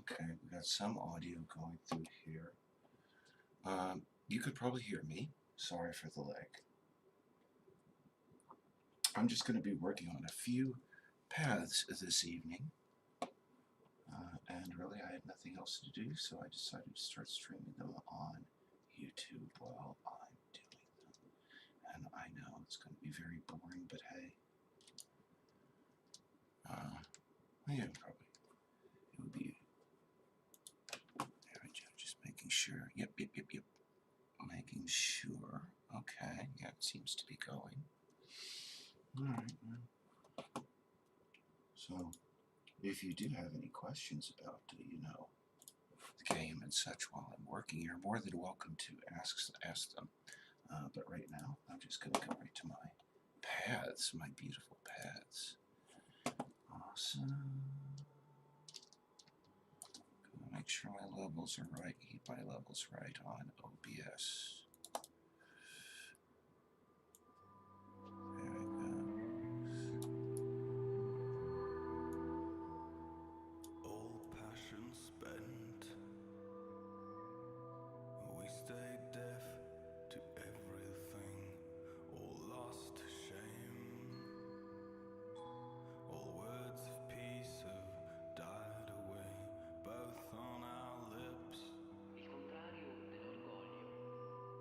Okay, we got some audio going through here. You could probably hear me. Sorry for the lag. I'm just going to be working on a few paths this evening. And really, I had nothing else to do, so I decided to start streaming them on YouTube while I'm doing them. And I know it's going to be very boring, but hey. Yeah, probably. It would be. There we go, just making sure. Yep. Making sure. Okay, yeah, it seems to be going. Alright, so, if you do have any questions about, the game and such while I'm working, you're more than welcome to ask them. But right now, I'm just going to go right to my paths, my beautiful paths. Awesome. Gonna make sure my levels are right, keep my levels right on OBS. There we go. All passion spent, we stayed deaf to everything, all lost to shame. All words of peace have died away, both on our lips. Il contrario dell'orgoglio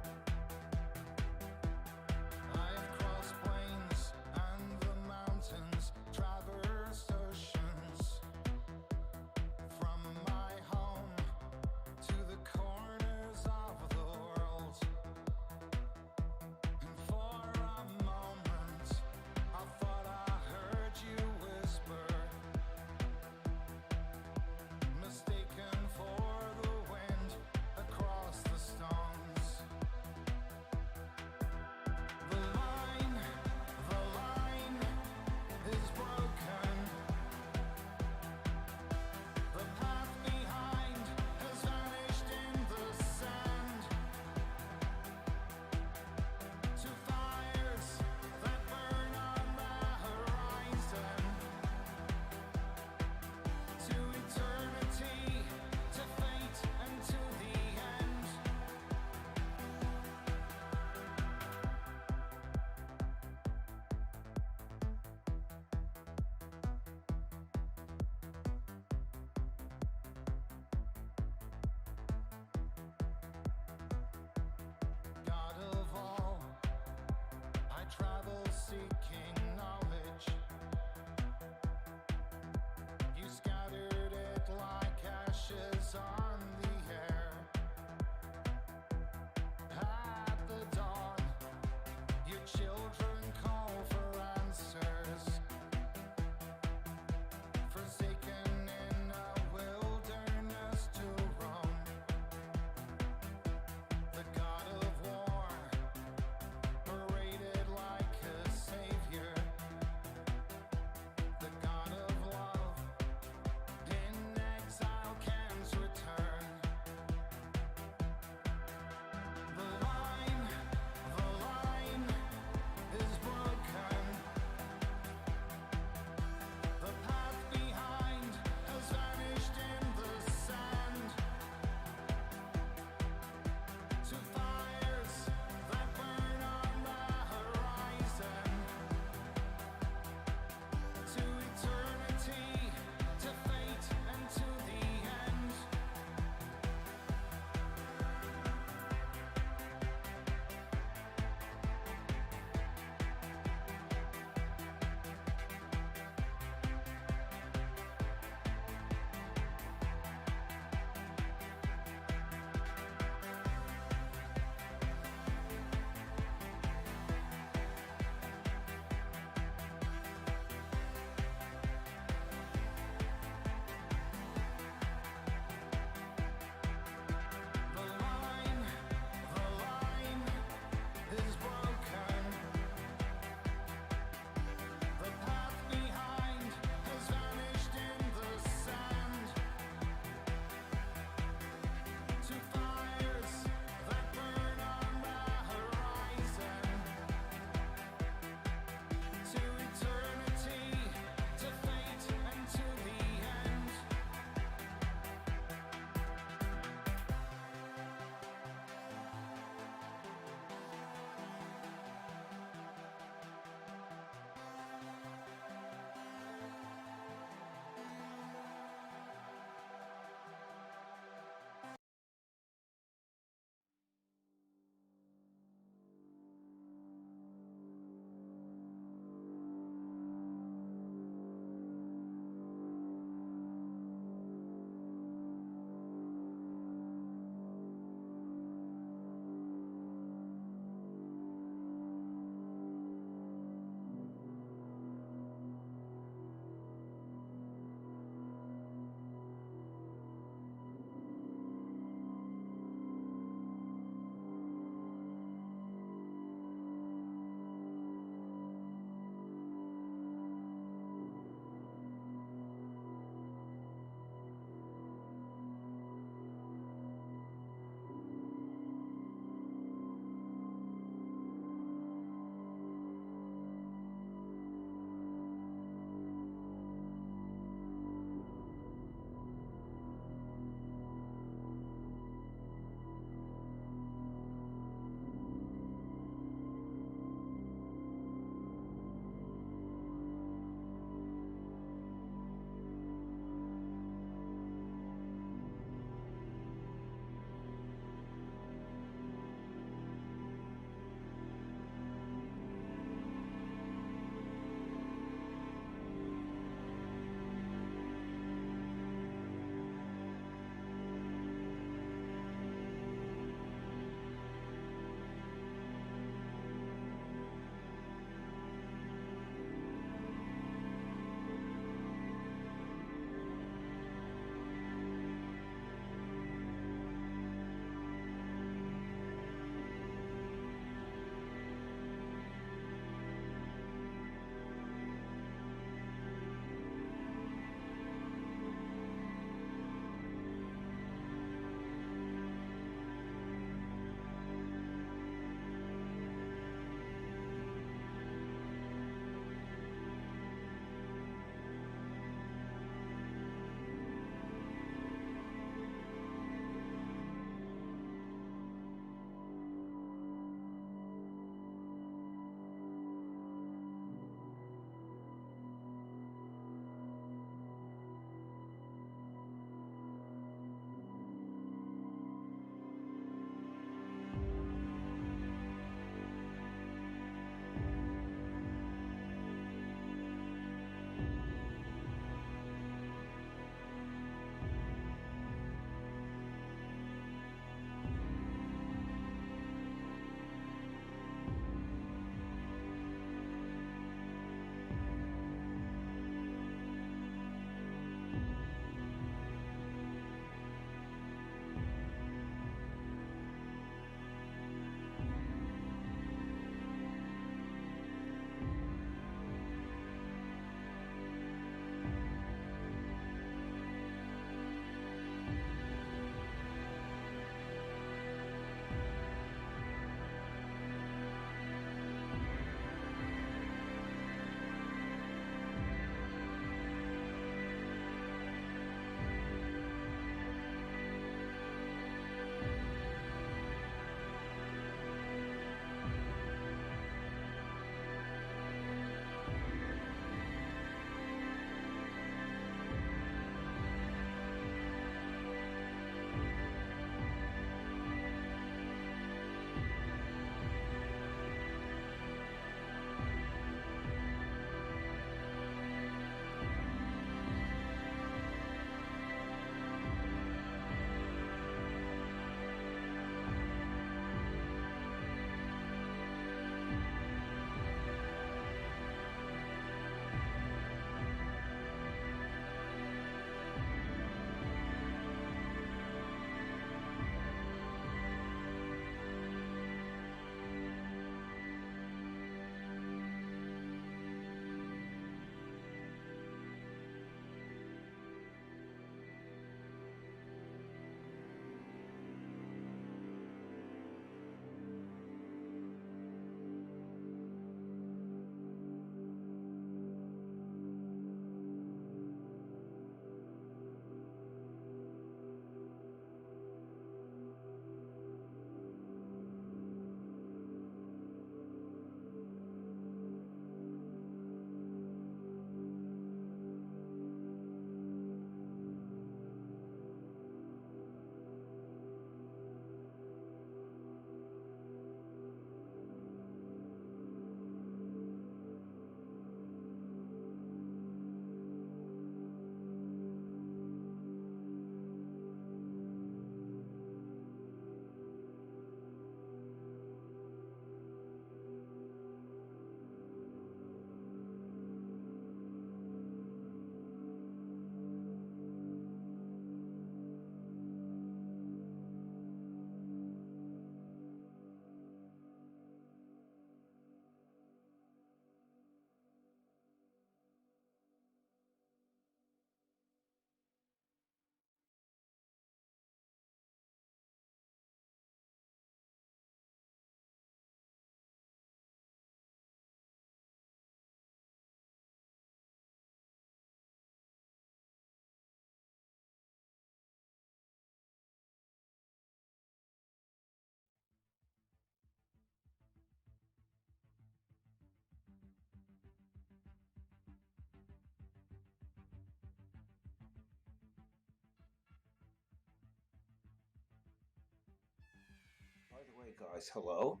guys, hello.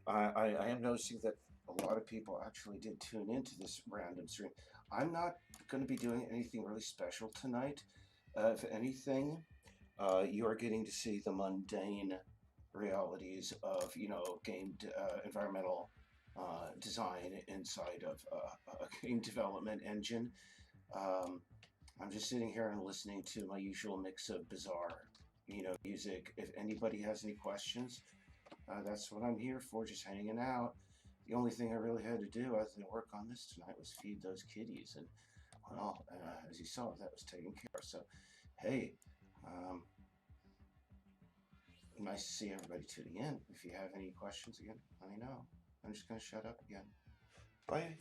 I am noticing that a lot of people actually did tune into this random stream. I'm not going to be doing anything really special tonight. If anything, you are getting to see the mundane realities of, game environmental design inside of a game development engine. Um, I'm just sitting here and listening to my usual mix of bizarre, music. If anybody has any questions, that's what I'm here for, just hanging out. The only thing I really had to do other than work on this tonight was feed those kitties. And, well, as you saw, that was taken care of. So, hey, um, nice to see everybody tuning in. If you have any questions again, let me know. I'm just going to shut up again. Bye.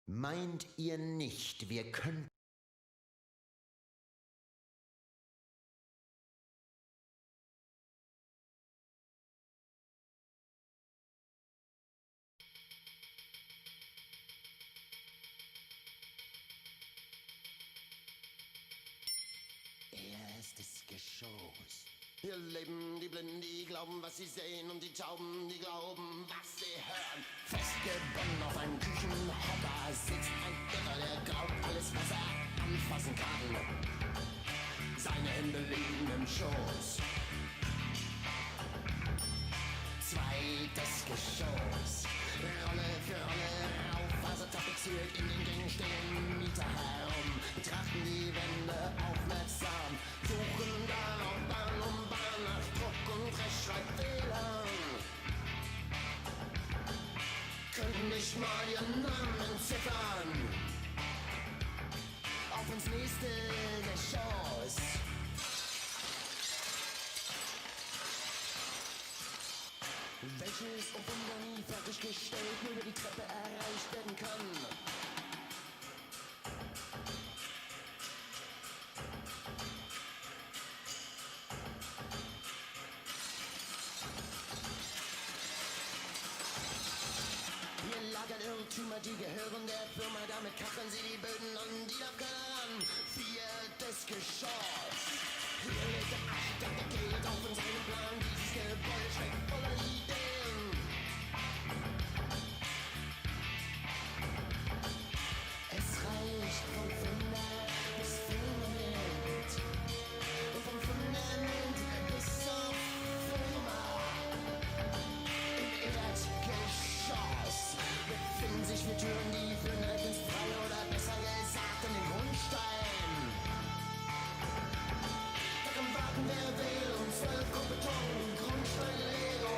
Meint ihr nicht, wir könnten... Erstes Geschoss. Hier leben die Blinden, die glauben, was sie sehen, und die Tauben, die glauben, was sie hören. Festgebunden auf einem Küchenhocker sitzt ein Irrer, der glaubt, alles, was er anfassen kann. Seine Hände liegen im Schoß. Zweites Geschoss. Rolle für Rolle rauf, also tapeziert in den Gängen stehen Mieter herum. Betrachten die Wände aufmerksam, suchen dann auf Bahn um Bahn nach Druck und Rechtschreibfehlern. Könnten nicht mal ihren Namen entziffern. Auf ins nächste Geschoss. Welches um Wunder nie fertiggestellt nur über die Treppe erreicht werden kann. Hier lagern Irrtümer, die gehören der Firma, damit kacheln sie die Böden an, die darf keiner ran. Viertes Geschoss. Hier legt der Architekt, der geht auf in seinem Plan, dieses Gebäude steckt voller Ideen. Es reicht vom Fundament bis Fundament und vom Fundament bis zur Firma. Im Erdgeschoss befinden sich 4 Türen, die führen direkt ins Freie oder besser gesagt an den Grundstein. Darin warten wer will und 12 Grund Beton, Grundstein Lego.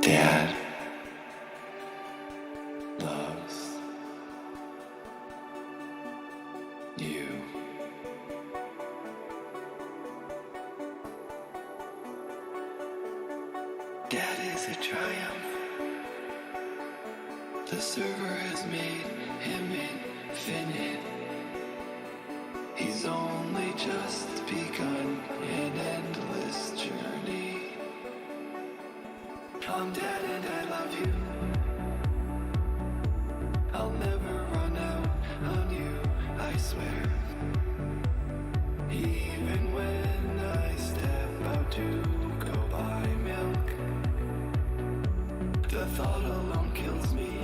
Dad loves you. Dad is a triumph. The server has made him infinite. He's only just begun an endless journey. I'm Dad and I love you. I'll never run out on you, I swear. Even when I step out to go buy milk, the thought alone kills me.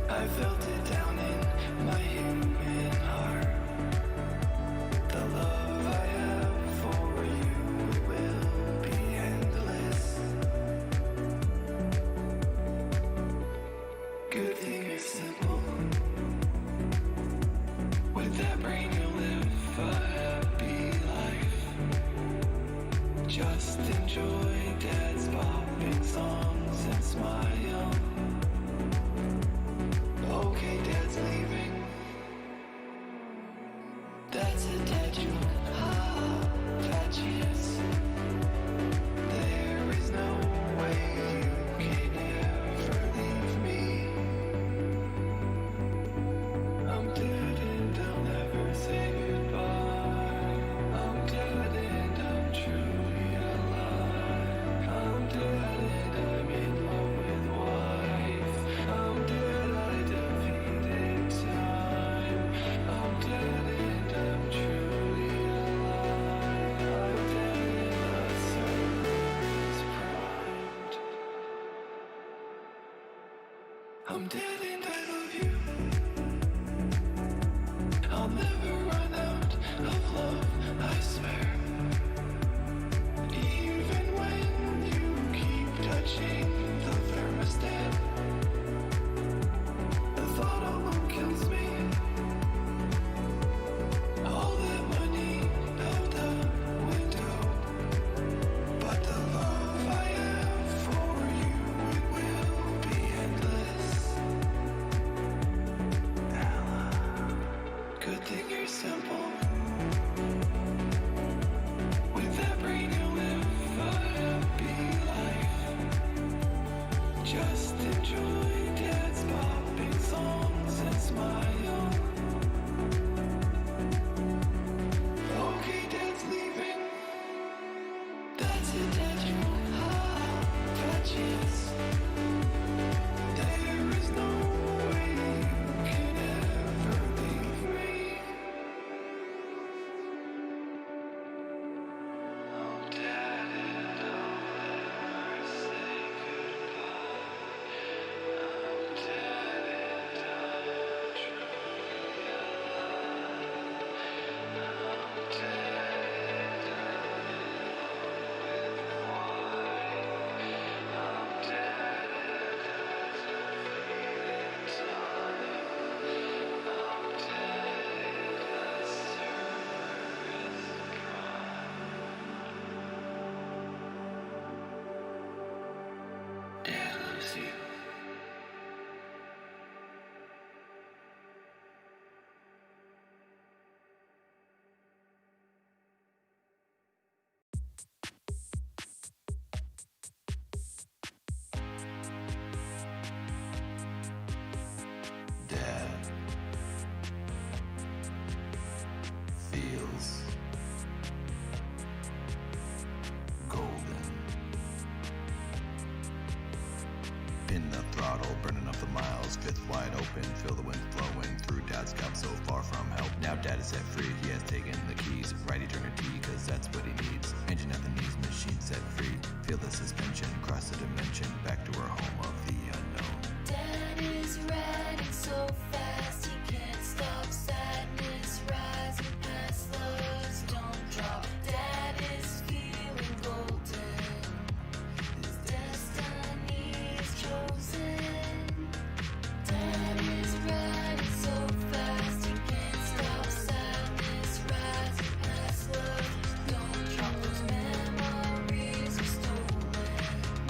I felt it down in my human heart. The love I have for you will be endless. Good thing is simple. With that brain you'll live a happy life. Just enjoy Dad's popping songs and smile. Okay, Dad's leaving. That's a dad joke. That is. There is no way you can ever leave me. I'm dead and I'll never say goodbye. I'm dead and I'm truly alive. I'm dead and I'm in love with wife. I'm dead, I defeated time. I'm dead and I'm truly alive. I'm dead and the server is primed. I'm dead and I love you. I'll never run out of love, I swear. Even when you keep touching the thermostat, the thought alone kills me. All that money out the window, but the love I have for you, it will be endless. Ella, good thing you're simple. With that brain you'll live a happy life. Just enjoy Dad's popping songs and smile. Okay, Dad's leaving. That's a dad joke. Catches. There is no way you can ever leave me. I'm Dad and I'll never say goodbye. I'm Dad and I'm truly alive. I'm Dad and I'm in love with wife. I'm Dad and I defeated time. I'm Dad and the server is primed. Dad loves you. Dad feels golden. Pin the throttle, burning up the miles, fifth wide open, feel the wind flowing through Dad's cup so far from help. Now Dad is set free, he has taken the keys, right eternity, cause that's what he needs. Engine at the knees, machine set free, feel the suspension, cross the dimension, back to our home of the unknown. Dad is riding so fast he can't stop. Sadness rising past lows don't drop. Dad is feeling golden. His destiny is chosen. Dad is riding so fast he can't stop. Sadness rising past lows don't drop. Those memories are stolen.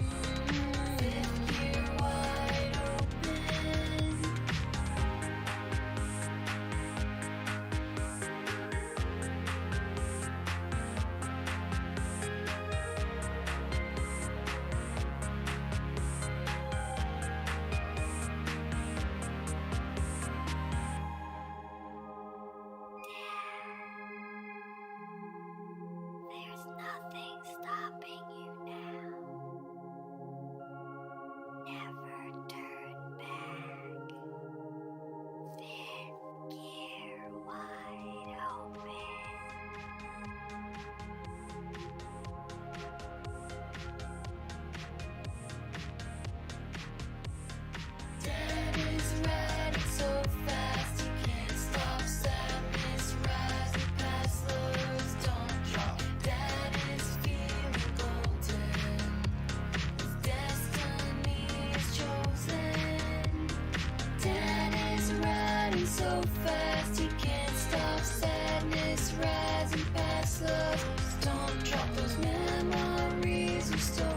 fast he can't stop. Sadness rising past love. Don't drop those memories you've stolen.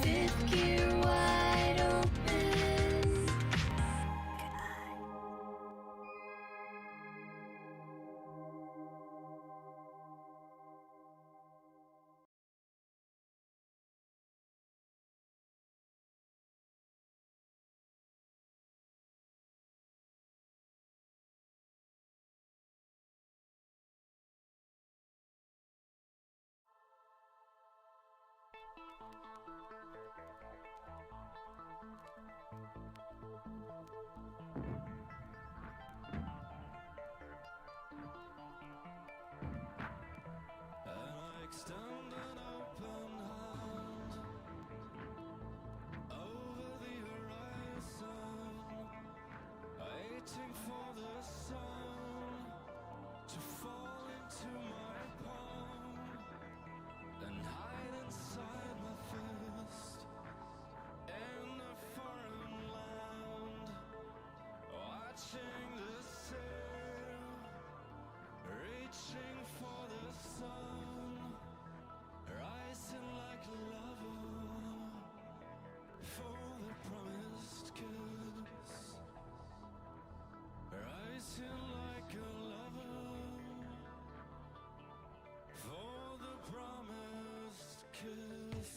Fifth gear wide open. And I extend an open hand over the horizon, waiting for the sun to fall into my palm and hide inside my fist in a foreign land, watching the sail, reaching for the sun, rising like a lover for the promised kiss, rising like a lover for the promised kiss.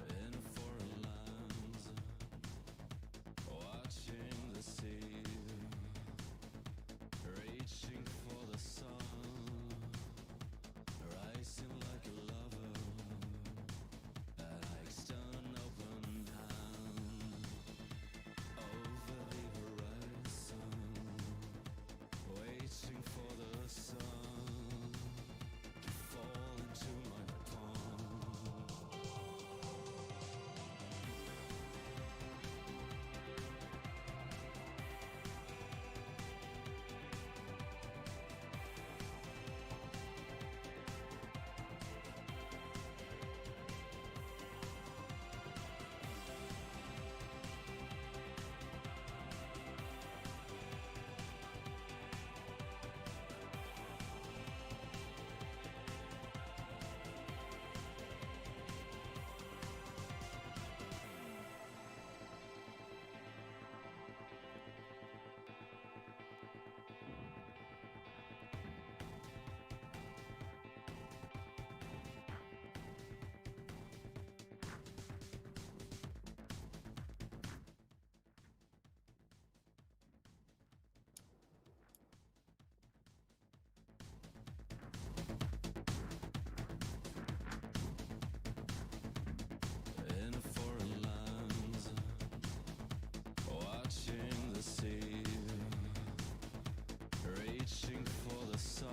In a foreign land, watching the sea, reaching for the sun, rising like a lover, and I extend an open hand over the horizon, waiting for the sun to fall into my palm. In a foreign land, watching the sea, reaching for the sun,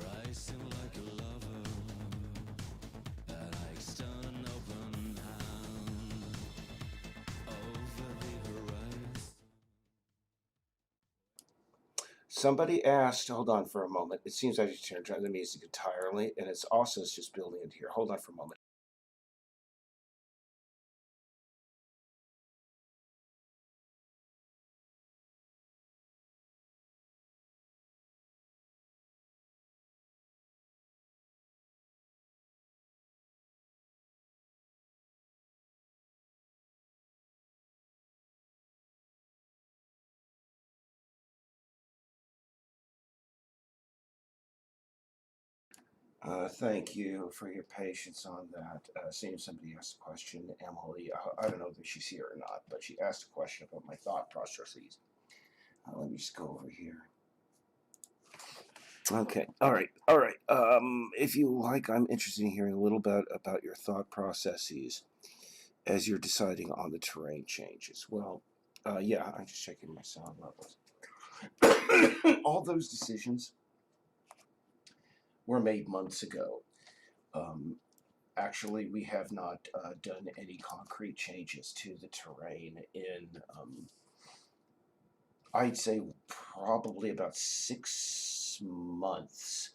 rising like a lover, and I extend an open hand over the horizon. Somebody asked, hold on for a moment. It seems I just turned the music entirely, and it's also just building into here. Hold on for a moment. Thank you for your patience on that. Seeing somebody asked a question, Emily, I don't know if she's here or not, but she asked a question about my thought processes. Let me just go over here. Okay, all right, all right. If you like, I'm interested in hearing a little bit about your thought processes as you're deciding on the terrain changes. Well, yeah, I'm just checking my sound levels. All those decisions were made months ago. Um, Actually, we have not done any concrete changes to the terrain in I'd say probably about 6 months.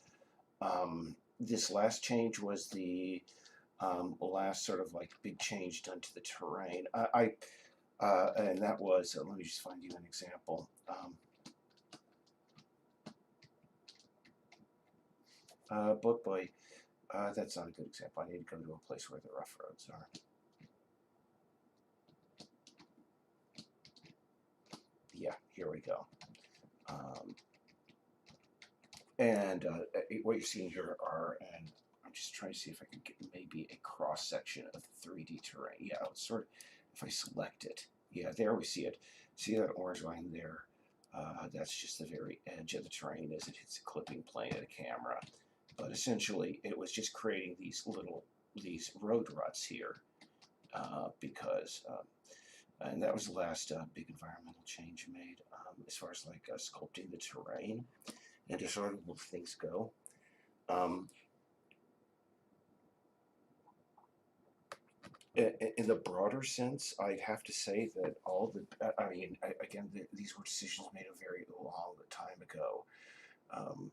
This last change was the last sort of like big change done to the terrain. And that was, let me just find you an example. Book boy, that's not a good example. I need to go to a place where the rough roads are. Yeah, here we go. And what you're seeing here are, and I'm just trying to see if I can get maybe a cross section of the 3D terrain. Yeah, it's sort of, if I select it, yeah, there we see it. See that orange line there? That's just the very edge of the terrain as it hits the clipping plane of the camera. But essentially, it was just creating these road ruts here because, and that was the last big environmental change made as far as like sculpting the terrain and just sort of move things go. In the broader sense, I'd have to say that all the, I mean, again, these were decisions made a very long time ago. Um,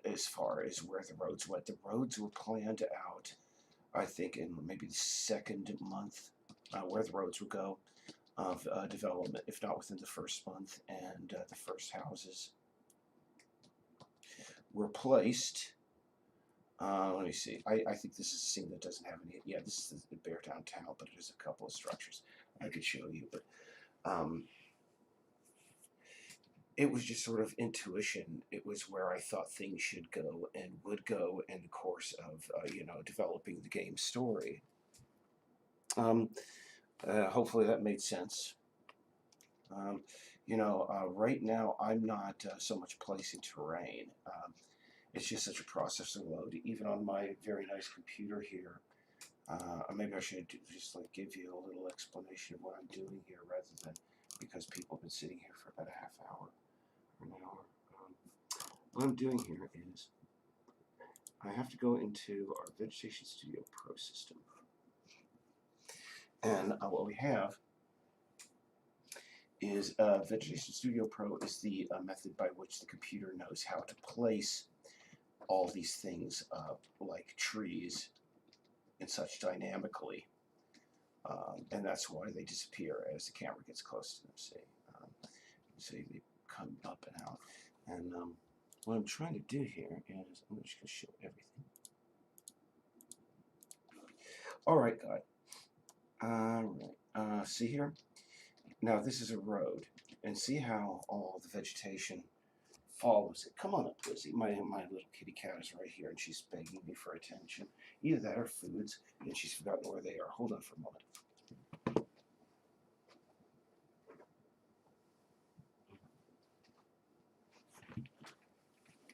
as far as where the roads went, the roads were planned out, I think, in maybe the second month, where the roads would go of development, if not within the first month, and the first houses were placed. Let me see. I think this is a scene that doesn't have any. Yeah, this is the Beartown town, but it has a couple of structures I could show you. But it was just sort of intuition. It was where I thought things should go and would go in the course of developing the game story. Hopefully that made sense. Right now I'm not so much placing terrain. It's just such a processor load, even on my very nice computer here. Maybe I should just like give you a little explanation of what I'm doing here, rather than because people have been sitting here for about a half hour or an hour. What I'm doing here is I have to go into our Vegetation Studio Pro system, and what we have is Vegetation Studio Pro is the method by which the computer knows how to place all these things like trees and such dynamically, and that's why they disappear as the camera gets close to them. See, they come up and out. And what I'm trying to do here is I'm just going to show everything. All right, guys. All right. See here? Now this is a road, and see how all the vegetation follows it. Come on up, Lizzie. My little kitty cat is right here, and she's begging me for attention. Either that or foods, and she's forgotten where they are. Hold on for a moment.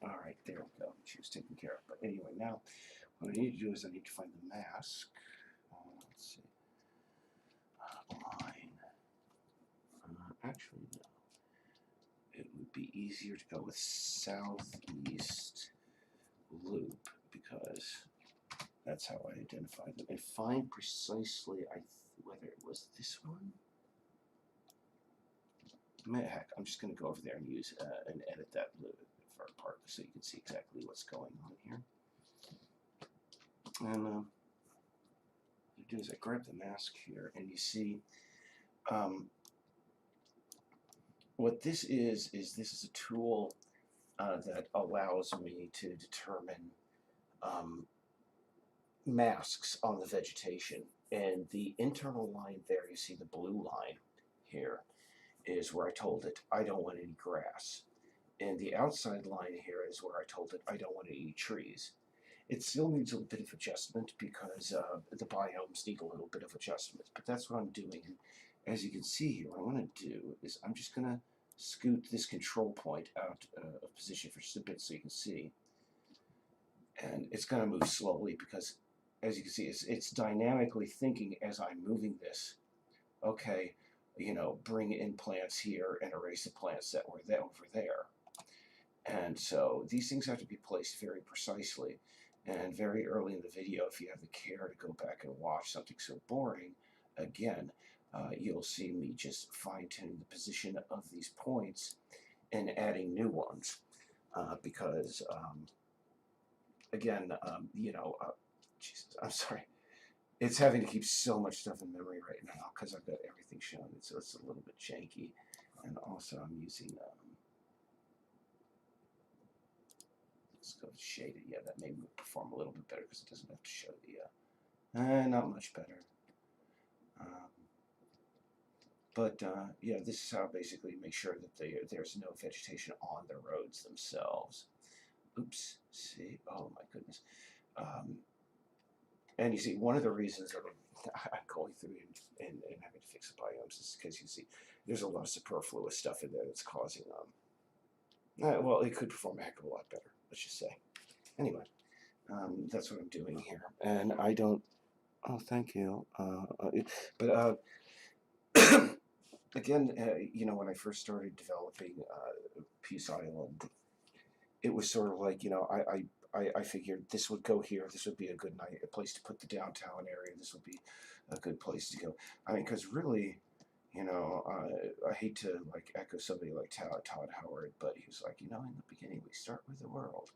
All right, there we go. She was taken care of. But anyway, now what I need to do is I need to find the mask. Let's see. Line. Actually, no. It would be easier to go with southeast loop because that's how I identify them. And find precisely whether it was this one. Heck, I'm just going to go over there and use and edit that for a part so you can see exactly what's going on here. And what I do is I grab the mask here, and you see what this is this is a tool that allows me to determine masks on the vegetation. And the internal line there, you see the blue line here, is where I told it I don't want any grass. And the outside line here is where I told it I don't want any trees. It still needs a bit of adjustment because the biomes need a little bit of adjustment, but that's what I'm doing. As you can see here, what I'm going to do is I'm just going to scoot this control point out of position for just a bit so you can see. And it's going to move slowly because, as you can see, it's dynamically thinking as I'm moving this. Okay, bring in plants here and erase the plants that were over there. And so these things have to be placed very precisely. And very early in the video, if you have the care to go back and watch something so boring, again, you'll see me just fine-tune the position of these points and adding new ones because again, Jesus, I'm sorry. It's having to keep so much stuff in memory right now because I've got everything shown. So it's a little bit janky. And also I'm using, let's go shaded. Yeah, that may perform a little bit better because it doesn't have to show the, not much better. But yeah, this is how basically make sure that there's no vegetation on the roads themselves. Oops, see, oh my goodness. And you see, one of the reasons that I'm going through and having to fix the biomes is because you see, there's a lot of superfluous stuff in there that's causing, well, it could perform a heck of a lot better, let's just say. Anyway, that's what I'm doing here. And I don't, oh, thank you. But again, when I first started developing Peace Island, it was sort of like, I figured this would go here. This would be a good night, a place to put the downtown area. This would be a good place to go. I mean, because really, I hate to like echo somebody like Todd Howard, but he was like, in the beginning we start with the world.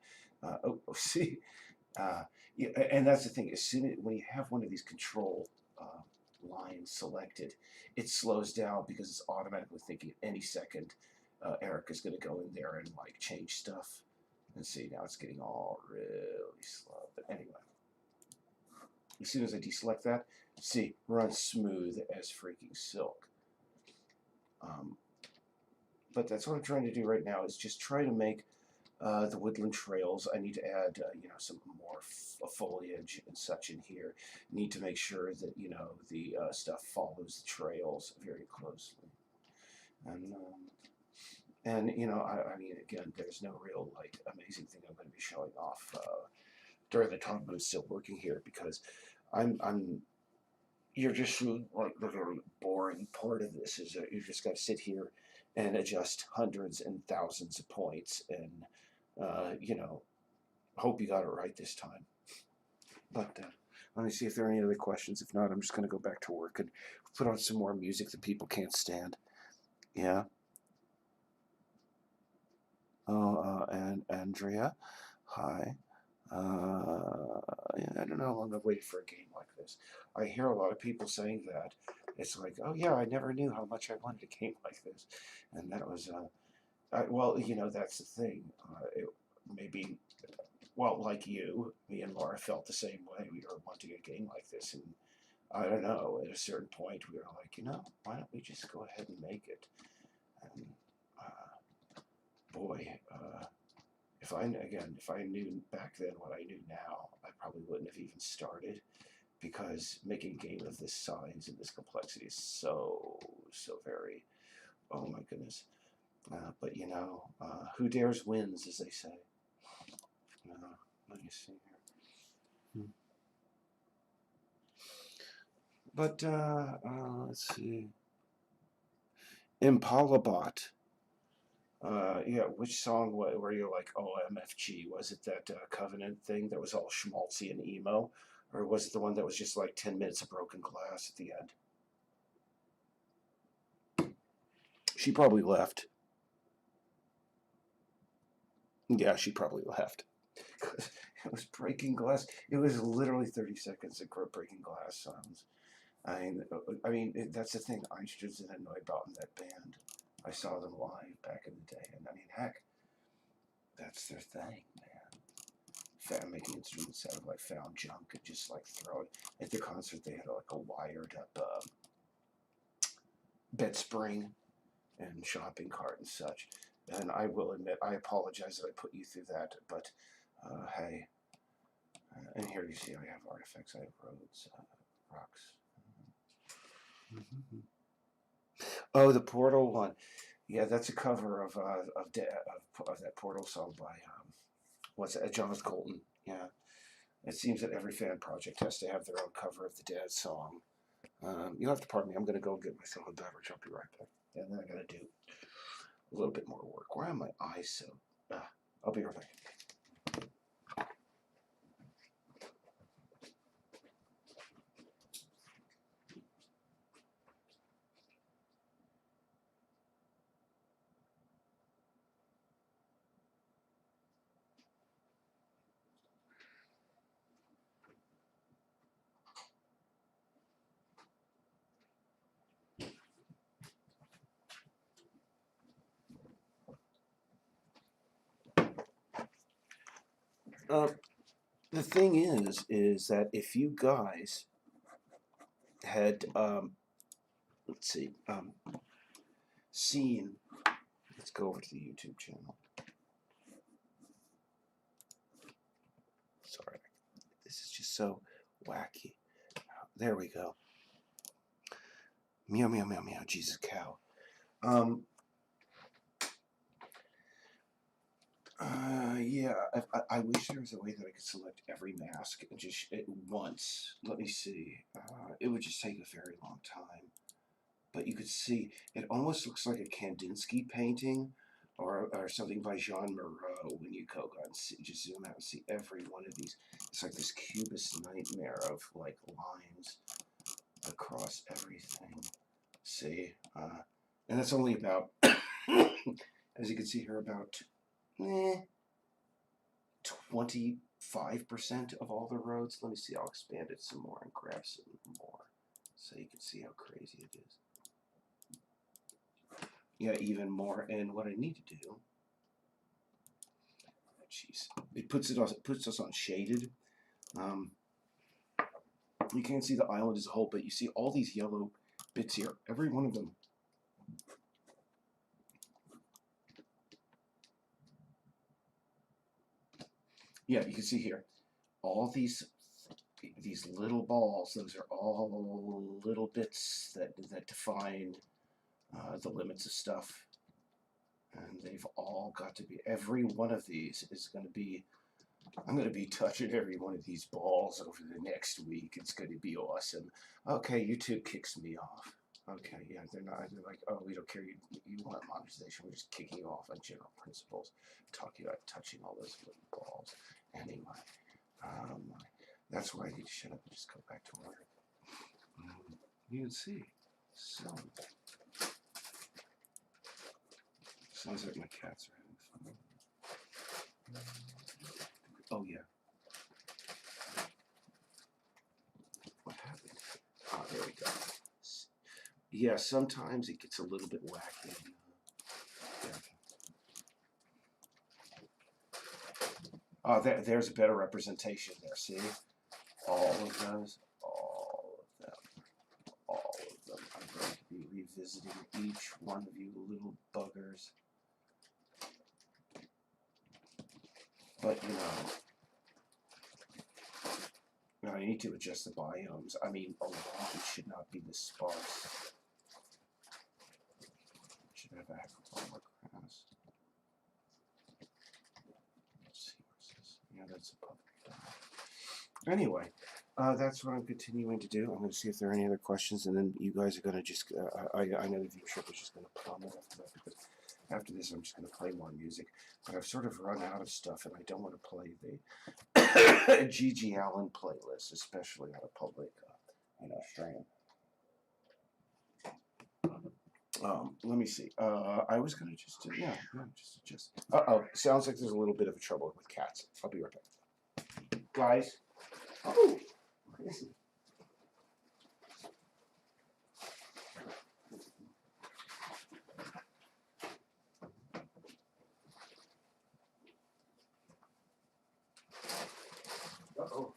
See, yeah, and that's the thing. As soon as when you have one of these control lines selected, it slows down because it's automatically thinking any second Eric is going to go in there and like change stuff. And see, now it's getting all really slow. But anyway, as soon as I deselect that, see, runs smooth as freaking silk. But that's what I'm trying to do right now is just try to make the woodland trails. I need to add, some more foliage and such in here. Need to make sure that, the stuff follows the trails very closely. And I mean, again, there's no real, like, amazing thing I'm going to be showing off during the time I'm still working here because you're just seeing, like, the very boring part of this is that you just got to sit here and adjust hundreds and thousands of points and, hope you got it right this time. But let me see if there are any other questions. If not, I'm just going to go back to work and put on some more music that people can't stand. Yeah. Oh, and Andrea, hi. Yeah, I don't know how long I've waited for a game like this. I hear a lot of people saying that. It's like, oh yeah, I never knew how much I wanted a game like this. And that was, well, that's the thing. Maybe, well, like you, me and Laura felt the same way. We were wanting a game like this. And I don't know, at a certain point, we were like, why don't we just go ahead and make it? And, boy, if I knew back then what I knew now, I probably wouldn't have even started because making a game of this size and this complexity is so very, oh my goodness. But who dares wins, as they say. Let me see here. But let's see. Impala Bot. Yeah, which song were you like, OMFG? Was it that Covenant thing that was all schmaltzy and emo? Or was it the one that was just like 10 minutes of broken glass at the end? She probably left. Yeah, she probably left. It was breaking glass. It was literally 30 seconds of breaking glass sounds. I mean, that's the thing I just didn't know about in that band. I saw them live back in the day, and I mean, heck, that's their thing, man. Making instruments out of like found junk and just like throw it. At the concert, they had like a wired up bed spring and shopping cart and such. And I will admit, I apologize that I put you through that, but hey. And here you see I have artifacts, I have roads, rocks. Mm-hmm. Oh, the Portal one. Yeah, that's a cover of that Portal song by what's it? Jonathan Colton. Yeah, it seems that every fan project has to have their own cover of the Dead song. You'll have to pardon me. I'm going to go get myself a beverage. I'll be right back. And then I got to do a little bit more work. Why are my eyes so? I'll be right back. The thing is that if you guys had, let's see, seen, let's go over to the YouTube channel. Sorry, this is just so wacky. There we go. Meow, meow, meow, meow, Jesus cow. Yeah, I wish there was a way that I could select every mask and just at once. Let me see. It would just take a very long time. But you could see, it almost looks like a Kandinsky painting or something by Jean Moreau when you go and see, just zoom out and see every one of these. It's like this cubist nightmare of like lines across everything. See? And that's only about, as you can see here, about 25% of all the roads. Let me see, I'll expand it some more and grab some more so you can see how crazy it is. Yeah, even more. And what I need to do, jeez, it puts us on shaded. You can't see the island as a whole, but you see all these yellow bits here. Every one of them. Yeah, you can see here all these little balls. Those are all little bits that define the limits of stuff. And they've all got to be, every one of these is going to be, I'm going to be touching every one of these balls over the next week. It's going to be awesome. Okay, YouTube kicks me off. Okay, yeah, they're like, oh, we don't care, you want monetization, we're just kicking you off on general principles, talking about touching all those little balls. Anyway, that's why I need to shut up and just go back to work. You can see, so... Sounds like my cats are having fun. Oh, yeah. What happened? Oh, there we go. Yeah, sometimes it gets a little bit wacky. Oh, there's a better representation there, see? All of those, all of them, all of them. I'm going to be revisiting each one of you little buggers. But, I need to adjust the biomes. I mean, a lawn should not be this sparse. It should have aquaformer grass. Let's see, where's this? Yeah, that's a public dock. Anyway, that's what I'm continuing to do. I'm going to see if there are any other questions, and then you guys are going to just, I know the viewership is just going to plummet after that, because after this I'm just going to play more music. But I've sort of run out of stuff, and I don't want to play the G.G. Allen playlist, especially on a public, stream. Let me see. I was going to just do, just. Uh-oh, sounds like there's a little bit of trouble with cats. I'll be right back. Guys. Oh, listen. Uh-oh.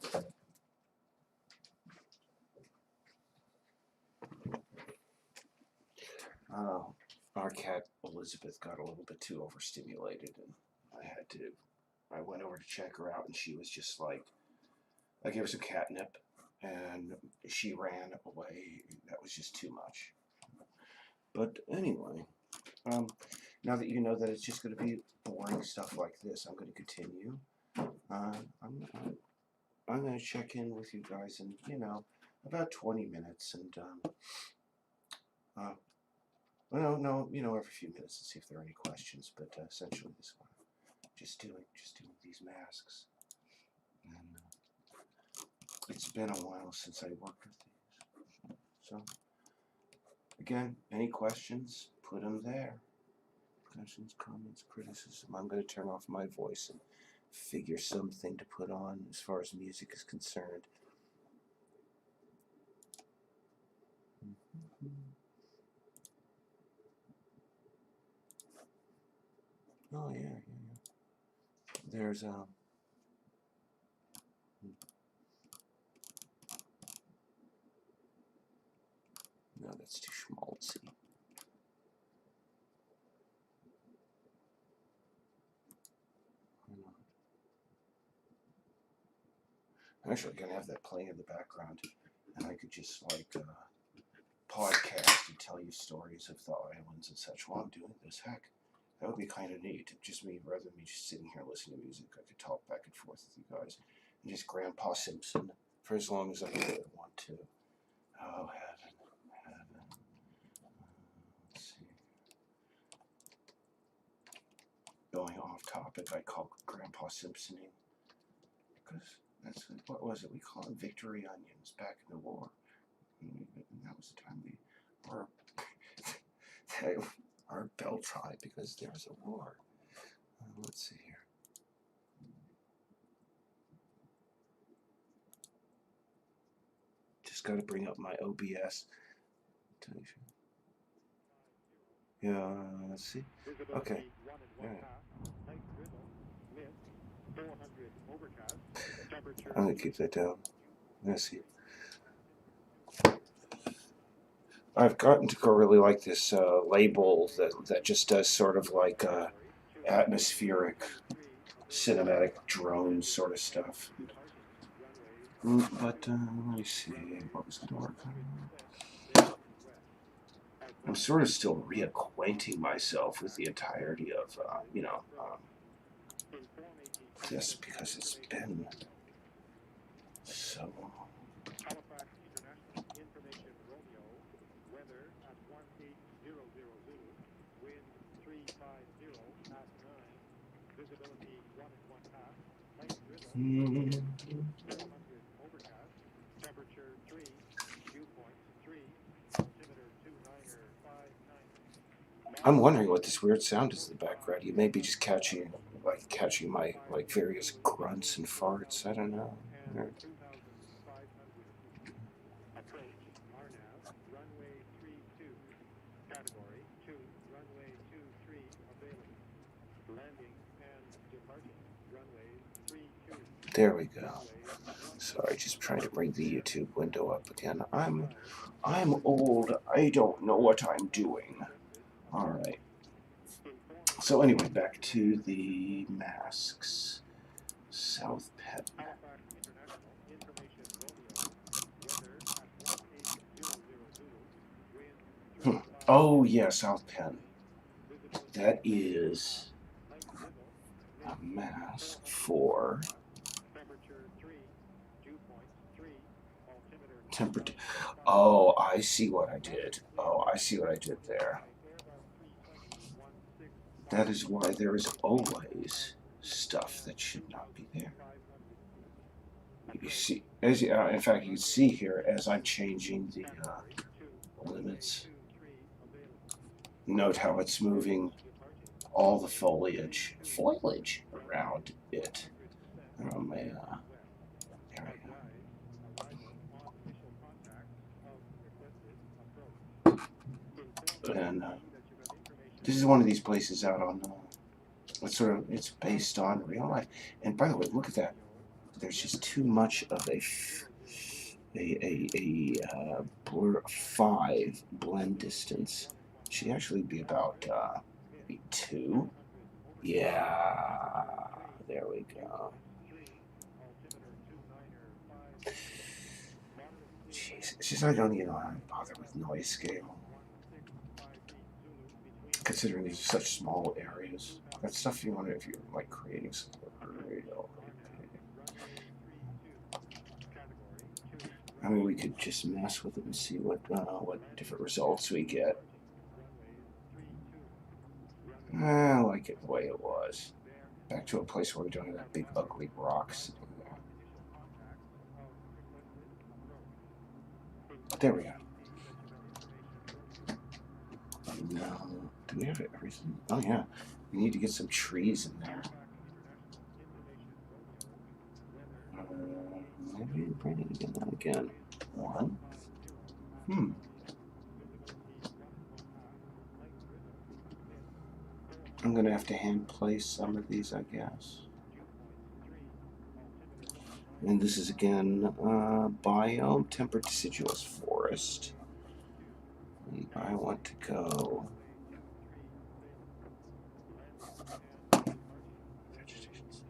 Our cat Elizabeth got a little bit too overstimulated, and I went over to check her out, and she was just like, I gave her some catnip, and she ran away. That was just too much. But anyway, now that you know that it's just going to be boring stuff like this, I'm going to continue. I'm going to check in with you guys in, about 20 minutes, and well, no, every few minutes to see if there are any questions. But essentially, this one, just doing these masks, and it's been a while since I worked with these. So, again, any questions? Put them there. Questions, comments, criticism. I'm going to turn off my voice and figure something to put on as far as music is concerned. Oh yeah. There's No, that's too schmaltzy. I'm actually going to have that playing in the background, and I could just like podcast and tell you stories of the islands and such while I'm doing this. Heck, that would be kind of neat. Just me, rather than me just sitting here listening to music, I could talk back and forth with you guys. And just Grandpa Simpson for as long as I really want to. Oh, heaven, heaven. Let's see. Going off topic, I call Grandpa Simpsoning because that's what was it? We call them victory onions back in the war. And that was the time we were our belt tribe because there was a war. Let's see here. Just got to bring up my OBS. Yeah, let's see. Okay. Yeah. I'm going to keep that down. Let's see. I've gotten to really like this label that just does sort of like atmospheric, cinematic drone sort of stuff. But let me see. What was the door? I'm sort of still reacquainting myself with the entirety of, this because it's been so long. I'm wondering what this weird sound is in the background. You may be just catching my like various grunts and farts. I don't know. There we go. Sorry, just trying to bring the YouTube window up again. I'm old. I don't know what I'm doing. All right. So anyway, back to the masks. South Penn. Oh yeah, South Penn. That is a mask for temperature. Oh, I see what I did. Oh, I see what I did there. That is why there is always stuff that should not be there. You see, as in fact, you can see here as I'm changing the limits. Note how it's moving all the foliage around it. Around my area. And this is one of these places out on. It's based on real life. And by the way, look at that. There's just too much of a blur 5 blend distance. Should actually be about maybe 2. Yeah, there we go. Jeez, it's just I don't even know how to bother with noise scale. Considering these are such small areas. That's stuff you want if you're like creating something real. I mean, we could just mess with it and see what different results we get. I like it the way it was. Back to a place where we don't have that big ugly rock sitting there. There we go. No, do we have everything? Oh yeah, we need to get some trees in there. Maybe bring it again. 1. I'm gonna have to hand place some of these, I guess. And this is again biome temperate deciduous forest. And I want to go. Vegetation's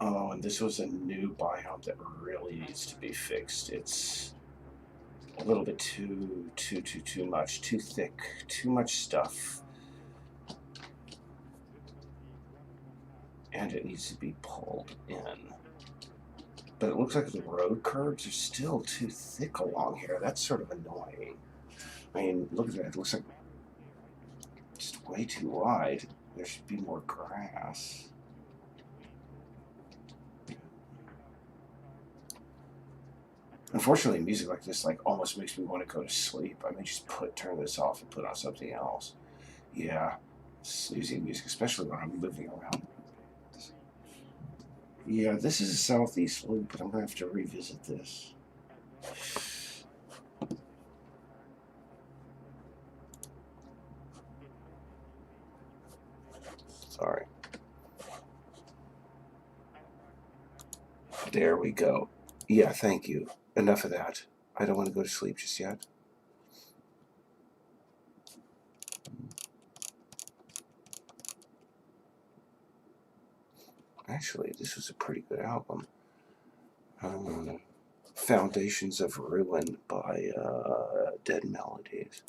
Oh, and this was a new biome that really needs to be fixed. It's a little bit too much, too thick, too much stuff. And it needs to be pulled in. But it looks like the road curves are still too thick along here. That's sort of annoying. I mean, look at that. It looks like just way too wide. There should be more grass. Unfortunately, music like this almost makes me want to go to sleep. I may just turn this off and put on something else. Yeah, sleazy music, especially when I'm moving around. Yeah, this is a southeast loop, but I'm gonna have to revisit this. Sorry. There we go. Yeah, thank you. Enough of that. I don't want to go to sleep just yet. Actually, this was a pretty good album. Foundations of Ruin by Dead Melodies.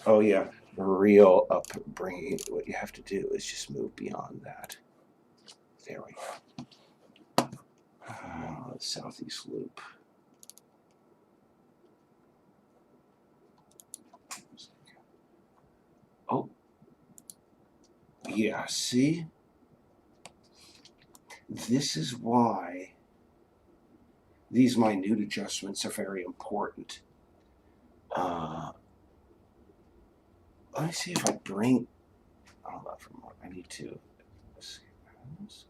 Oh yeah, real upbringing. What you have to do is just move beyond that. There we go. Southeast Loop. Oh, yeah, see? This is why these minute adjustments are very important. Let me see if I bring. Hold on for a moment. I need to. Let's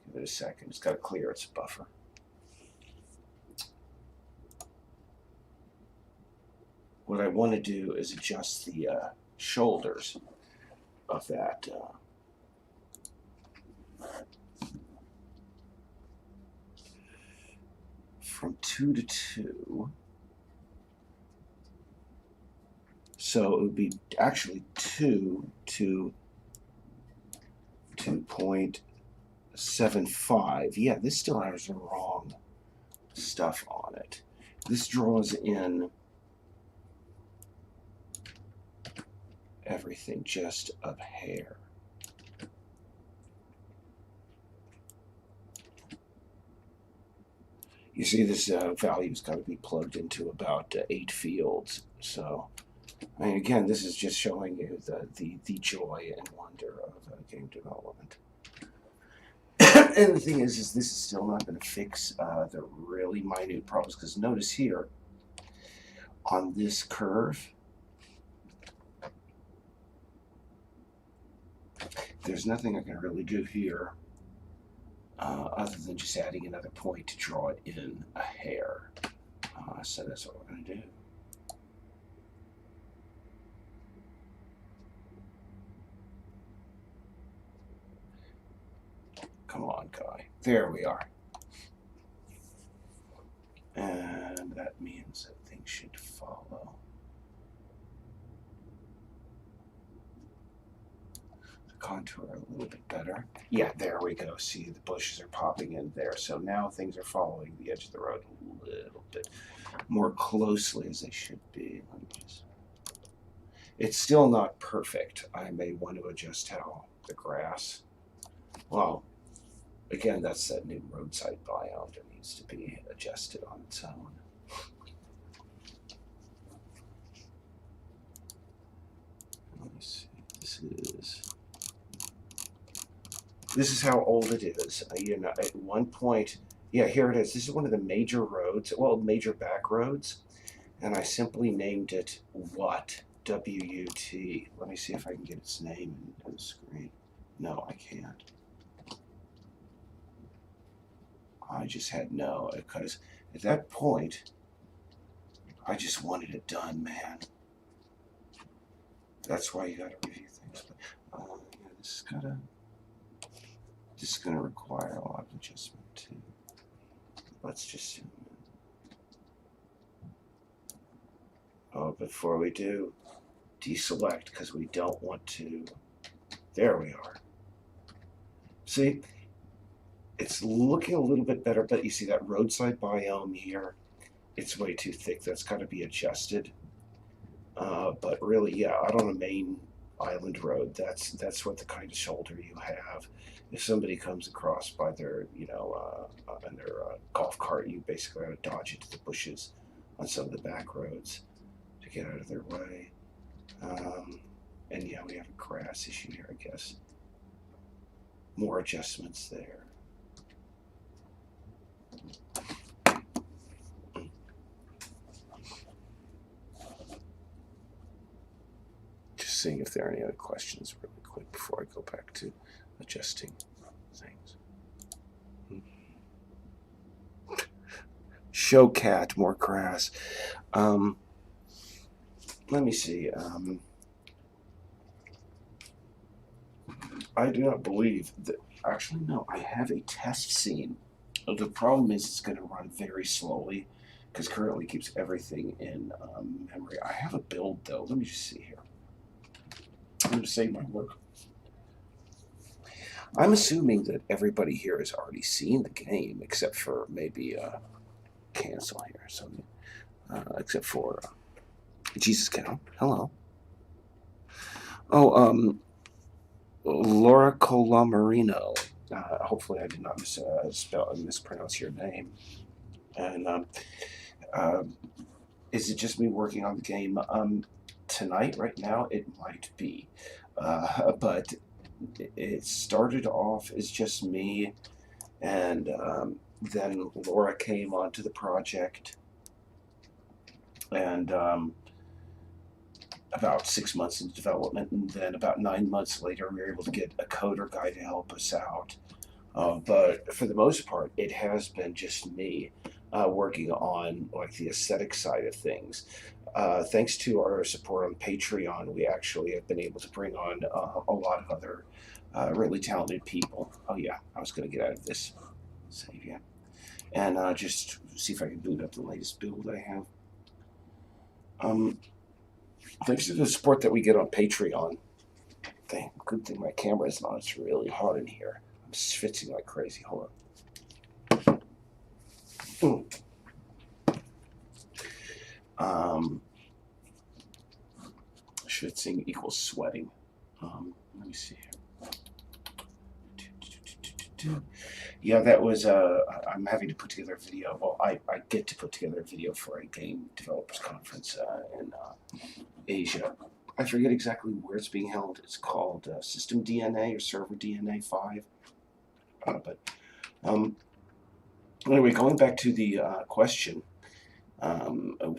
give it a second. It's got to clear its buffer. What I want to do is adjust the shoulders of that. From 2 to 2. So it would be actually 2 to 2.75. Yeah, this still has the wrong stuff on it. This draws in everything just a hair. You see, this value's got to be plugged into about 8 fields. So, I mean, again, this is just showing you the joy and wonder of game development. And the thing is this is still not going to fix the really minute problems, because notice here on this curve, there's nothing I can really do here other than just adding another point to draw it in a hair. So that's what we're going to do. Come on, guy. There we are. And that means that things should follow. The contour a little bit better. Yeah, there we go. See, the bushes are popping in there. So now things are following the edge of the road a little bit more closely as they should be. Let me just... It's still not perfect. I may want to adjust how the grass. Well, again, that's that new roadside biome that needs to be adjusted on its own. Let me see. This is how old it is. You know, at one point, yeah, here it is. This is one of the major roads, well, major back roads, and I simply named it what? W-U-T. Let me see if I can get its name on the screen. No, I can't. I just had no, because at that point, I just wanted it done, man. That's why you gotta review things. But, yeah, this is gonna require a lot of adjustment too. Let's just zoom in. Oh, before we do, deselect because we don't want to. There we are. See, it's looking a little bit better, but you see that roadside biome here? It's way too thick. That's got to be adjusted. But really, yeah, out on a main island road, that's what the kind of shoulder you have. If somebody comes across by their, in their golf cart, you basically have to dodge into the bushes on some of the back roads to get out of their way. And yeah, we have a grass issue here, I guess. More adjustments there. Just seeing if there are any other questions really quick before I go back to adjusting things. Show cat, more grass. Let me see. I do not believe that. Actually, no, I have a test scene. The problem is it's going to run very slowly because currently keeps everything in memory. I have a build though. Let me just see here. I'm going to save my work. I'm assuming that everybody here has already seen the game except for maybe cancel here. So, except for Jesus Cow. Hello. Oh, Laura Colamarino. Hopefully, I did not mispronounce your name. And is it just me working on the game? Tonight, right now, it might be. But it started off as just me, and then Laura came onto the project, and about 6 months into development, and then about 9 months later, we were able to get a coder guy to help us out. But for the most part, it has been just me working on like the aesthetic side of things. Thanks to our support on Patreon, we actually have been able to bring on a lot of other really talented people. Oh yeah, I was going to get out of this. Save yeah. And just see if I can boot up the latest build I have. Thanks to the support that we get on Patreon. Good thing my camera isn't on. It's really hot in here. I'm schwitzing like crazy. Hold on. Schwitzing equals sweating. Let me see here. Yeah, that was. I'm having to put together a video. Well, I get to put together a video for a game developers conference in Asia. I forget exactly where it's being held. It's called System DNA or Server DNA 5. But anyway, going back to the question,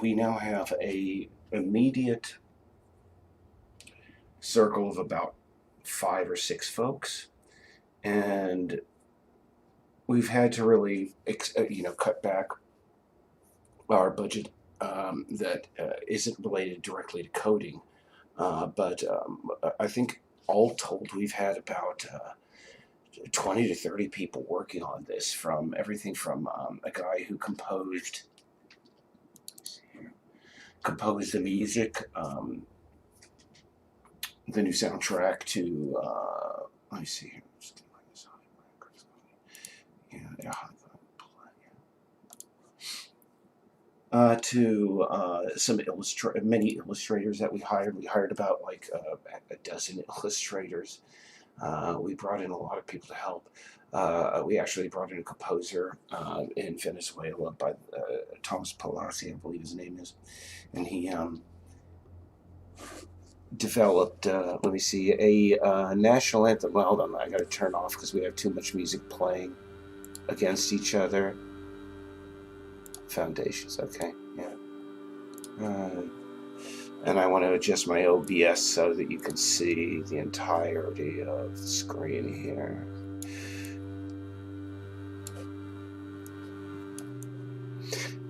we now have a immediate circle of about 5 or 6 folks, and we've had to really, cut back our budget that isn't related directly to coding. But I think all told, we've had about 20 to 30 people working on this, from everything from a guy who composed the music, the new soundtrack to, let me see here. To many illustrators that we hired. We hired about like a dozen illustrators. We brought in a lot of people to help. We actually brought in a composer in Venezuela by Thomas Palazzi, I believe his name is, and he developed, let me see, a national anthem. Well, hold on, I got to turn off because we have too much music playing against each other. Foundations, okay, yeah. And I want to adjust my OBS so that you can see the entirety of the screen here.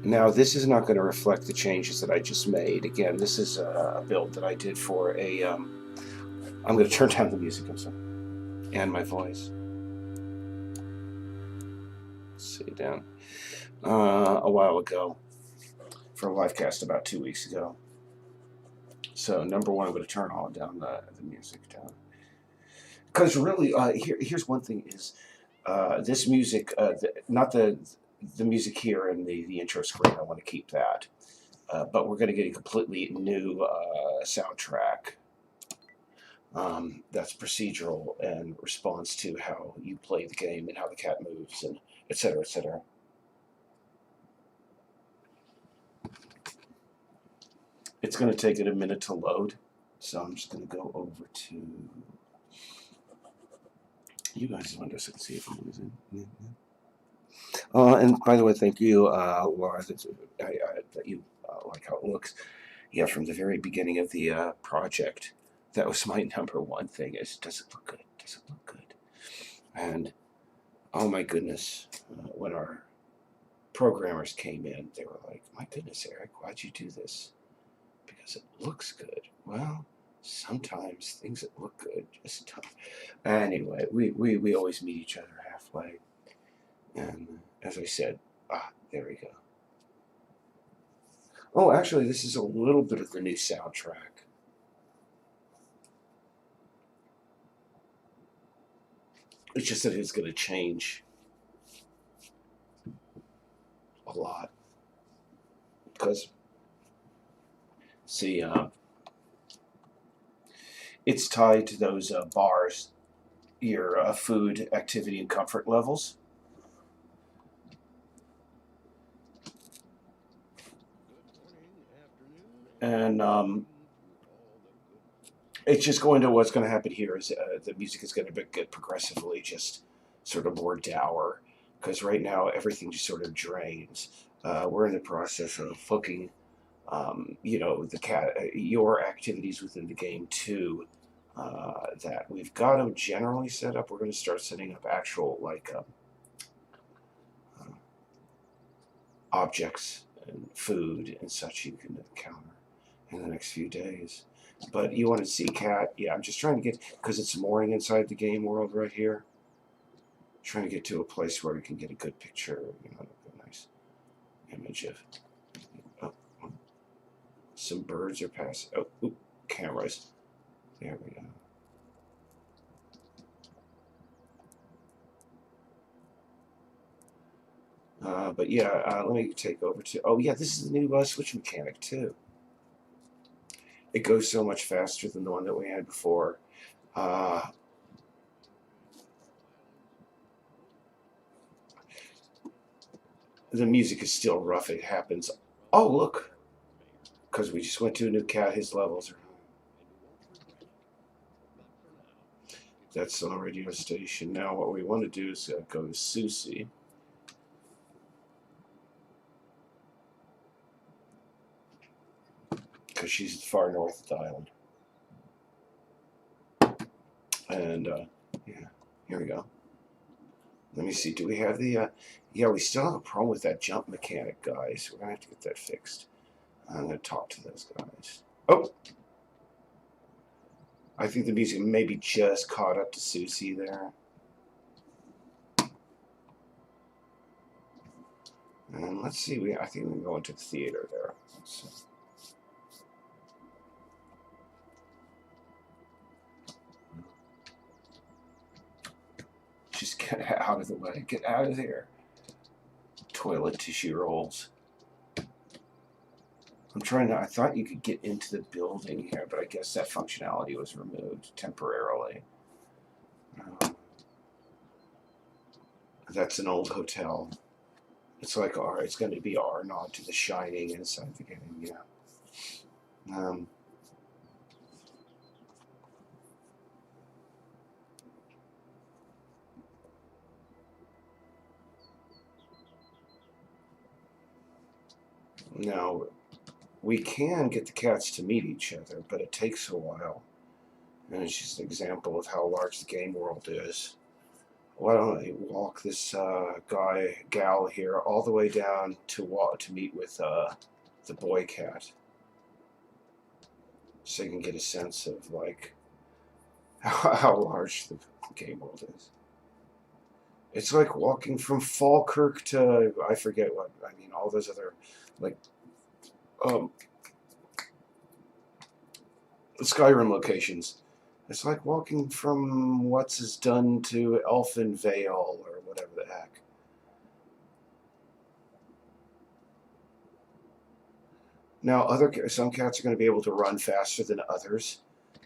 Now, this is not going to reflect the changes that I just made. Again, this is a build that I did for a. I'm going to turn down the music, I'm sorry, and my voice. Let's see, down. A while ago, for a live cast about 2 weeks ago. So, number one, I'm going to turn all down the music down. Because really, here's one thing is this music, not the music here in the intro screen, I want to keep that. But we're going to get a completely new soundtrack that's procedural and responds to how you play the game and how the cat moves and et cetera, et cetera. It's going to take it a minute to load, so I'm just going to go over to you guys' window so I can see if I'm losing. And by the way, thank you, Laura, that you like how it looks. Yeah, from the very beginning of the project, that was my number one thing is, does it look good? Does it look good? And, oh my goodness, when our programmers came in, they were like, my goodness, Eric, why'd you do this? Because it looks good. Well, sometimes things that look good just don't. Anyway, we always meet each other halfway. And as I said, there we go. Oh, actually, this is a little bit of the new soundtrack. It's just that it's going to change a lot. Because, see, it's tied to those bars, your food, activity, and comfort levels. And it's just going to, what's going to happen here is the music is going to get progressively just sort of more dour. Because right now, everything just sort of drains. We're in the process of hooking, your activities within the game to that. We've got them generally set up. We're going to start setting up actual, objects and food and such you can encounter in the next few days. But you want to see cat? Yeah, I'm just trying to get, because it's mooring inside the game world right here. Trying to get to a place where we can get a good picture, a nice image of. Oh, some birds are passing. Oh, cameras. There we go. But yeah, let me take over to. Oh yeah, this is the new switch mechanic too. It goes so much faster than the one that we had before. The music is still rough. It happens. Oh, look. Because we just went to a new cat. His levels are. That's on a radio station. Now what we want to do is go to Susie. Because she's far north of the island. And, yeah, here we go. Let me see, do we have the, yeah, we still have a problem with that jump mechanic, guys. We're going to have to get that fixed. I'm going to talk to those guys. Oh! I think the music maybe just caught up to Susie there. And let's see, I think we can go into the theater there. Let's see. Just get out of the way. Get out of there. Toilet tissue rolls. I thought you could get into the building here, but I guess that functionality was removed temporarily. That's an old hotel. It's like it's going to be our nod to The Shining inside the game, yeah. Now, we can get the cats to meet each other, but it takes a while. And it's just an example of how large the game world is. why don't I walk this gal here all the way down to meet with the boy cat, so you can get a sense of like how large the game world is. It's like walking from Falkirk to I forget what I mean. All those other like um, Skyrim locations. It's like walking from What's Is Done to Elfin Vale or whatever the heck. Now, some cats are going to be able to run faster than others,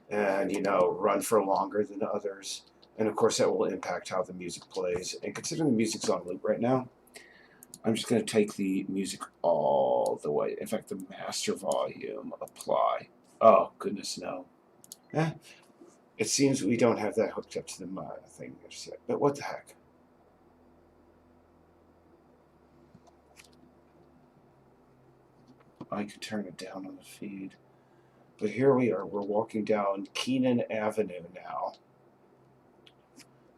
and run for longer than others, and of course that will impact how the music plays. And considering the music's on loop right now, I'm just going to take the music all the way. In fact, the master volume, apply. Oh goodness, no. It seems we don't have that hooked up to the thing just yet. But what the heck? I could turn it down on the feed. But here we are. We're walking down Keenan Avenue now.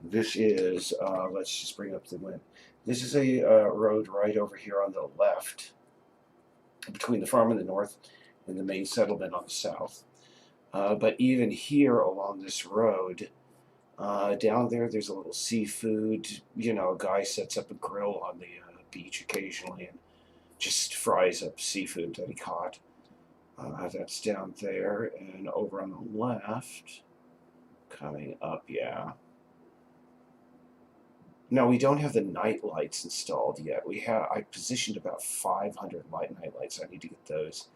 This is, let's just bring up the wind. This is a road right over here on the left, between the farm on the north and the main settlement on the south. But even here along this road, down there's a little seafood. A guy sets up a grill on the beach occasionally and just fries up seafood that he caught. That's down there, and over on the left, coming up, yeah. No, we don't have the night lights installed yet. I positioned about 500 night lights. I need to get those.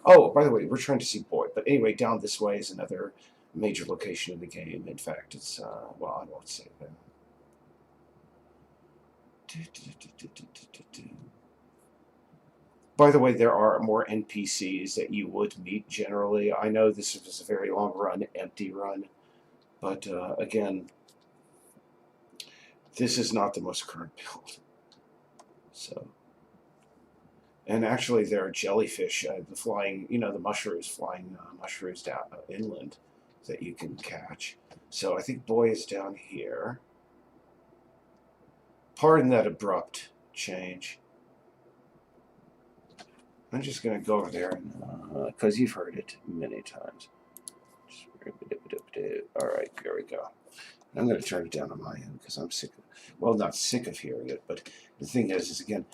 Oh, by the way, we're trying to see Boyd. But anyway, down this way is another major location in the game. In fact, it's, well, I won't say that. By the way, there are more NPCs that you would meet generally. I know this was a very long run, empty run. But, again, this is not the most current build. So... And actually, there are jellyfish, the flying, the mushrooms, flying mushrooms down inland that you can catch. So I think Boy is down here. Pardon that abrupt change. I'm just going to go over there, because you've heard it many times. All right, here we go. I'm going to turn it down on my end because I'm sick of, well, not sick of hearing it, but the thing is again,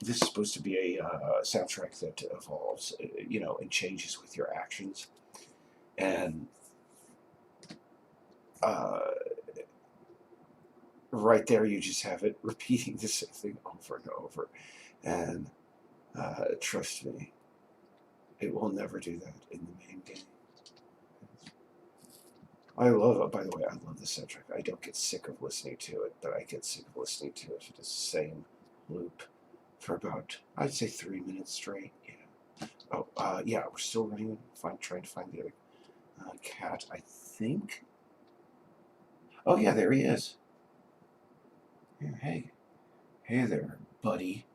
this is supposed to be a soundtrack that evolves, and changes with your actions. And right there, you just have it repeating the same thing over and over. And trust me, it will never do that in the main game. I love it. By the way, I love the soundtrack. I don't get sick of listening to it, but I get sick of listening to it. It's the same loop for about, I'd say, 3 minutes straight. Yeah. Oh, yeah, we're still running, trying to find the other cat, I think. Oh, yeah, there he is. Yeah, hey. Hey there, buddy.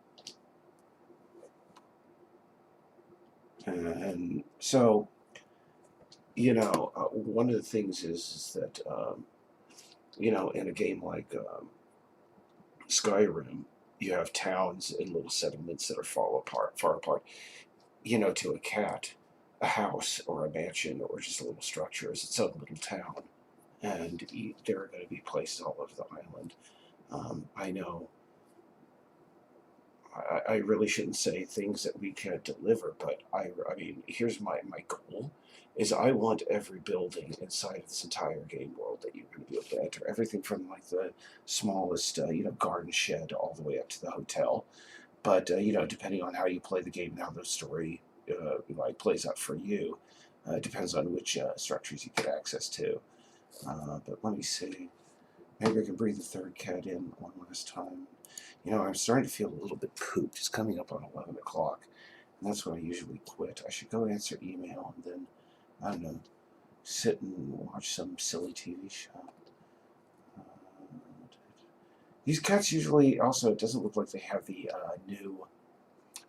And so, one of the things is that, in a game like Skyrim, you have towns and little settlements that are far apart. To a cat, a house or a mansion or just a little structure is its own little town. And there are going to be places all over the island. I know I really shouldn't say things that we can't deliver, but I mean, here's my goal, is I want every building inside of this entire game world that you're going to be able to enter. Everything from like the smallest, garden shed all the way up to the hotel. But, depending on how you play the game and how the story plays out for you, depends on which structures you get access to. But let me see. Maybe I can bring the third cat in one last time. I'm starting to feel a little bit pooped. It's coming up on 11 o'clock, and that's when I usually quit. I should go answer email and then, I don't know, sit and watch some silly TV show. These cats usually also, it doesn't look like they have the new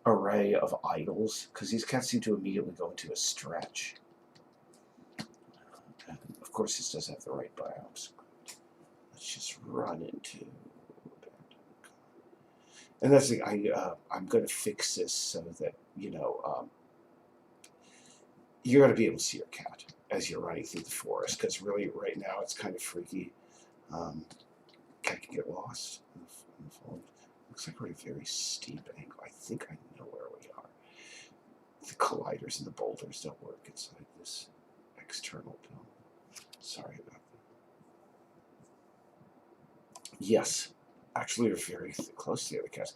array of idols, because these cats seem to immediately go into a stretch. And of course, this doesn't have the right biomes. let's just run into. And that's the thing. I'm going to fix this so that you're going to be able to see your cat as you're running through the forest. Because really, right now, it's kind of freaky. Cat can get lost in the fold. Looks like we're at a very steep angle. I think I know where we are. The colliders and the boulders don't work inside this external dome. Sorry about that. Yes, actually, we're very close to the other cats.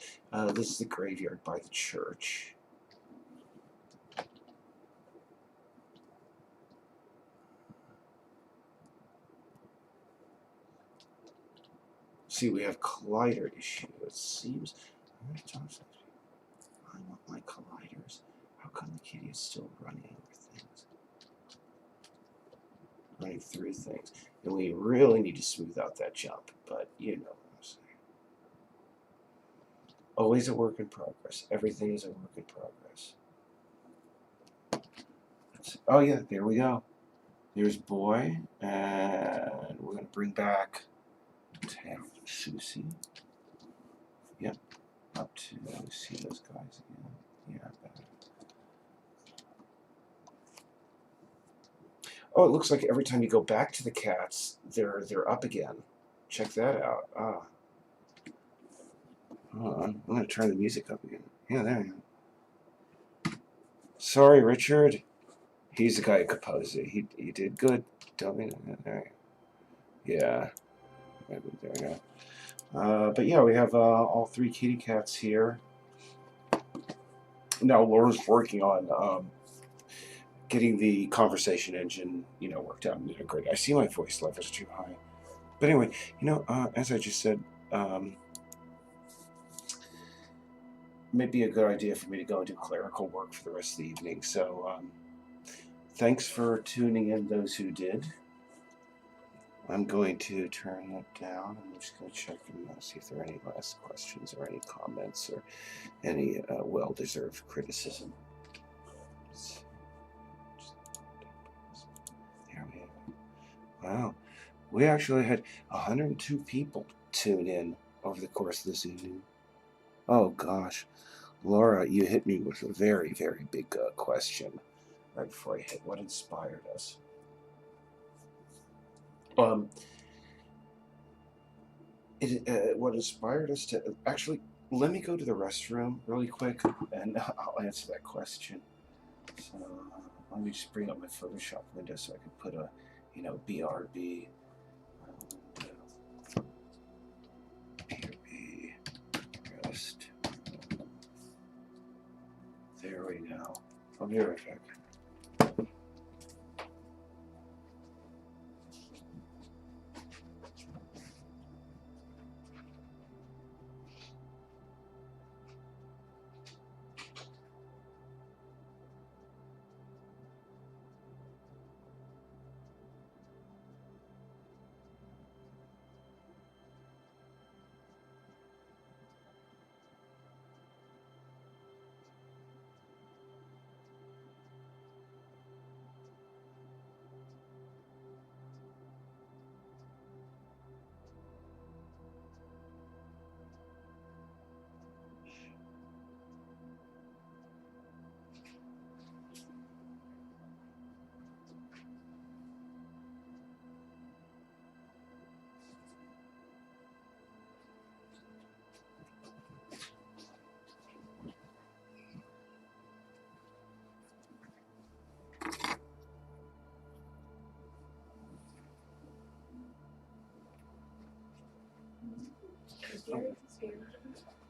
This is the graveyard by the church. See, we have collider issue. It seems. I want my colliders. How come the kitty is still running over things? Running through things. And we really need to smooth out that jump, but you know what I'm saying. Always a work in progress. Everything is a work in progress. Oh yeah, there we go. There's Boy, and we're going to bring back Susie. Yep, up to see those guys again. Yeah, better. Oh, it looks like every time you go back to the cats, they're up again. Check that out. Hold on. I'm going to turn the music up again. Yeah, there you go. Sorry, Richard. He's the guy who composed it. He did good. Don't mean there. Yeah. There we go. But yeah, we have all three kitty cats here. Now Laura's working on getting the conversation engine, worked out and integrated. I see my voice level's too high. But anyway, as I just said, may be a good idea for me to go and do clerical work for the rest of the evening. So thanks for tuning in, those who did. I'm going to turn it down. I'm just going to check and see if there are any last questions or any comments or any well-deserved criticism. There we go. Wow. We actually had 102 people tune in over the course of this evening. Oh, gosh. Laura, you hit me with a very, very big question right before I hit what inspired us. What inspired us to actually, let me go to the restroom really quick and I'll answer that question. So let me just bring up my Photoshop window so I can put a BRB rest. There we go. I'll be right back.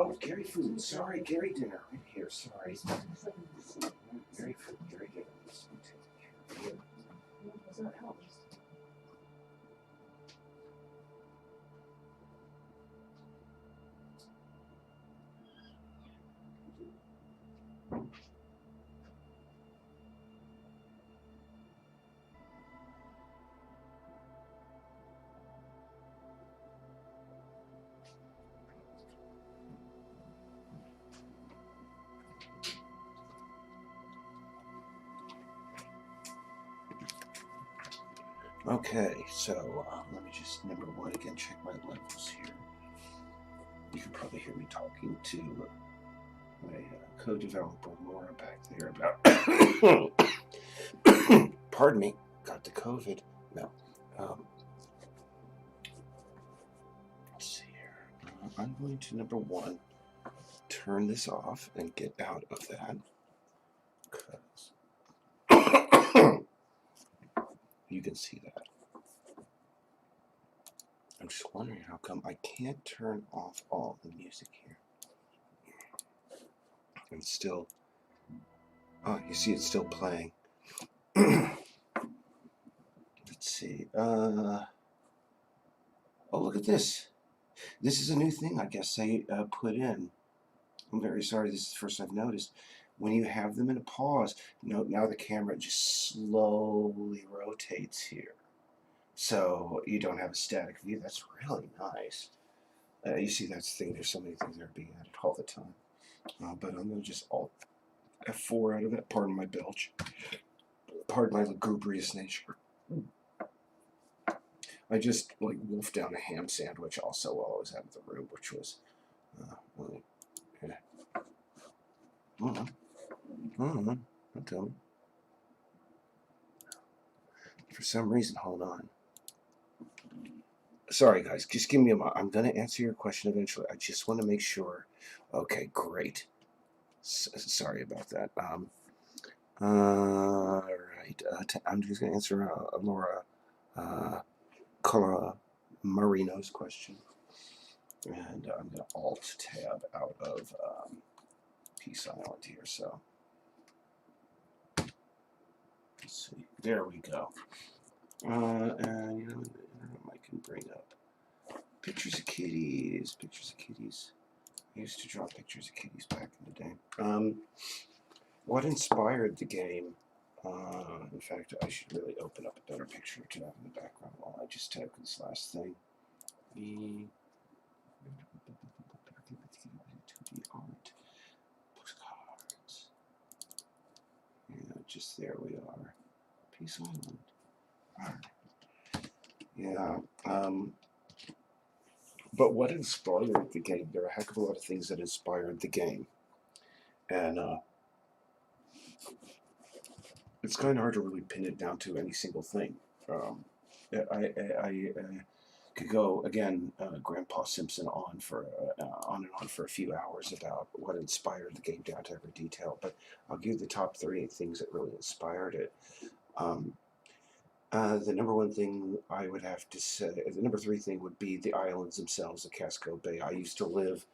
Oh, Gary food. Sorry, Gary dinner. Right here. Sorry. Gary food. Gary dinner. Okay, so let me just, number one, again, check my levels here. You can probably hear me talking to my co-developer Laura back there about, pardon me, got the COVID. No. Let's see here. I'm going to, number one, turn this off and get out of that. Because you can see that. I'm just wondering how come I can't turn off all the music here. And still, you see it's still playing. Let's see. Oh, look at this. This is a new thing I guess they put in. I'm very sorry, this is the first I've noticed. When you have them in a pause, now the camera just slowly rotates here. So you don't have a static view. That's really nice. You see, that's the thing. There's so many things that are being added all the time. But I'm going to just Alt F4 out of that. Pardon my belch. Pardon my lugubrious nature. I just like wolfed down a ham sandwich also while I was out of the room, which was well, yeah. Don't tell me. For some reason, hold on. Sorry, guys. Just give me a moment. I'm going to answer your question eventually. I just want to make sure. Okay, great. Sorry about that. All right. I'm just going to answer Laura Cara Marino's question. And I'm going to Alt tab out of Peace Island here. So let's see. There we go. And the internet mic can bring up pictures of kitties. Pictures of kitties. I used to draw pictures of kitties back in the day. What inspired the game? In fact, I should really open up a better picture to have in the background while I just type this last thing. The 2D art. Postcards. Yeah, just there we are. Peace Island. Yeah. But what inspired the game? There are a heck of a lot of things that inspired the game. And it's kind of hard to really pin it down to any single thing. I could go again, Grandpa Simpson on and on for a few hours about what inspired the game down to every detail. But I'll give the top 38 things that really inspired it. The number one thing I would have to say, the number three thing would be the islands themselves, the Casco Bay. I used to live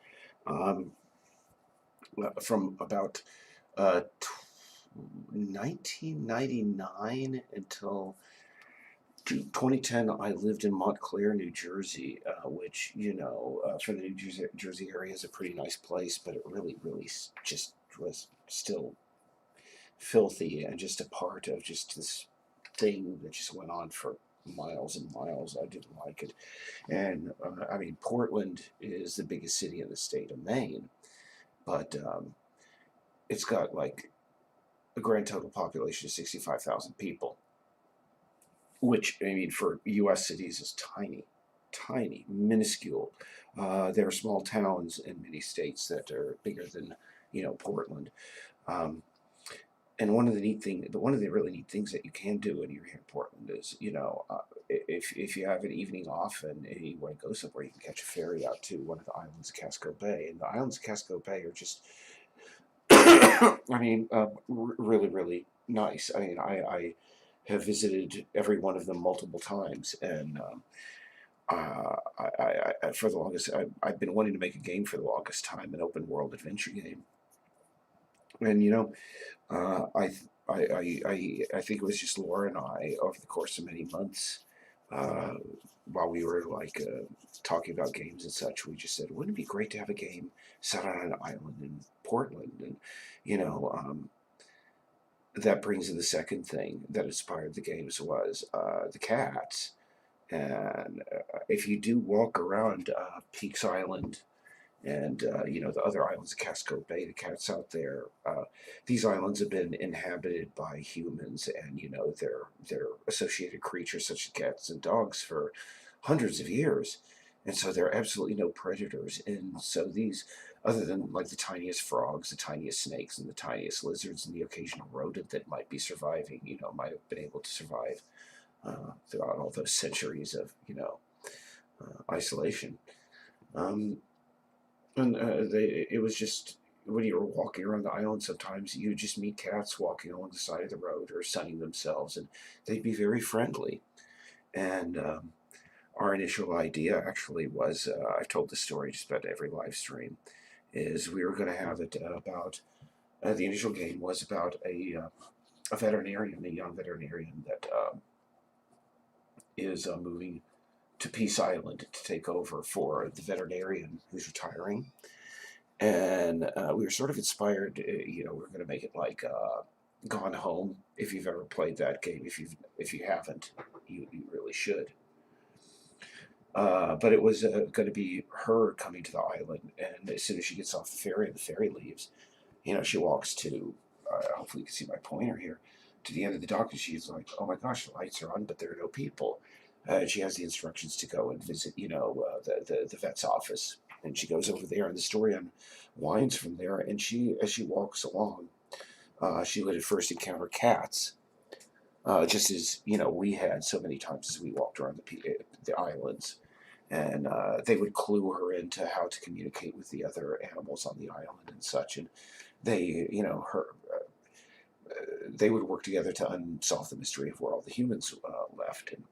from about 1999 until 2010. I lived in Montclair, New Jersey, which, for the New Jersey area is a pretty nice place, but it really, really just was still filthy and just a part of just this thing that just went on for miles and miles. I didn't like it. And I mean, Portland is the biggest city in the state of Maine, but it's got like a grand total population of 65,000 people, which, I mean, for U.S. cities is tiny, minuscule. There are small towns in many states that are bigger than, Portland. And one of the really neat things that you can do when you're here in Portland is, if you have an evening off and you want to go somewhere, you can catch a ferry out to one of the islands of Casco Bay. And the islands of Casco Bay are just, I mean, really, really nice. I mean, I have visited every one of them multiple times, and for the longest, I've been wanting to make a game for the longest time, an open world adventure game. And I think it was just Laura and I over the course of many months, while we were like talking about games and such, we just said, wouldn't it be great to have a game set on an island in Portland? And that brings in the second thing that inspired the games was the cats. And if you do walk around Peaks Island and the other islands of Casco Bay, the cats out there. These islands have been inhabited by humans and their associated creatures such as cats and dogs for hundreds of years, and so there are absolutely no predators. And so these, other than like the tiniest frogs, the tiniest snakes, and the tiniest lizards, and the occasional rodent that might be surviving, might have been able to survive throughout all those centuries of isolation. Um, and it was just when you were walking around the island, sometimes you just meet cats walking along the side of the road or sunning themselves, and they'd be very friendly. And our initial idea actually was, I've told this story just about every live stream, is we were going to have it about, the initial game was about a veterinarian, a young veterinarian that is moving to Peace Island to take over for the veterinarian who's retiring. And we were sort of inspired. We were going to make it like Gone Home. If you've ever played that game, if you haven't, you really should. But it was going to be her coming to the island, and as soon as she gets off the ferry and the ferry leaves, she walks to. Hopefully, you can see my pointer here. To the end of the dock, and she's like, "Oh my gosh, the lights are on, but there are no people." And she has the instructions to go and visit, the vet's office, and she goes over there, and the story unwinds from there. And as she walks along, she would at first encounter cats, just as we had so many times as we walked around the islands, and they would clue her into how to communicate with the other animals on the island and such, and they, her. They would work together to unsolve the mystery of where all the humans left. And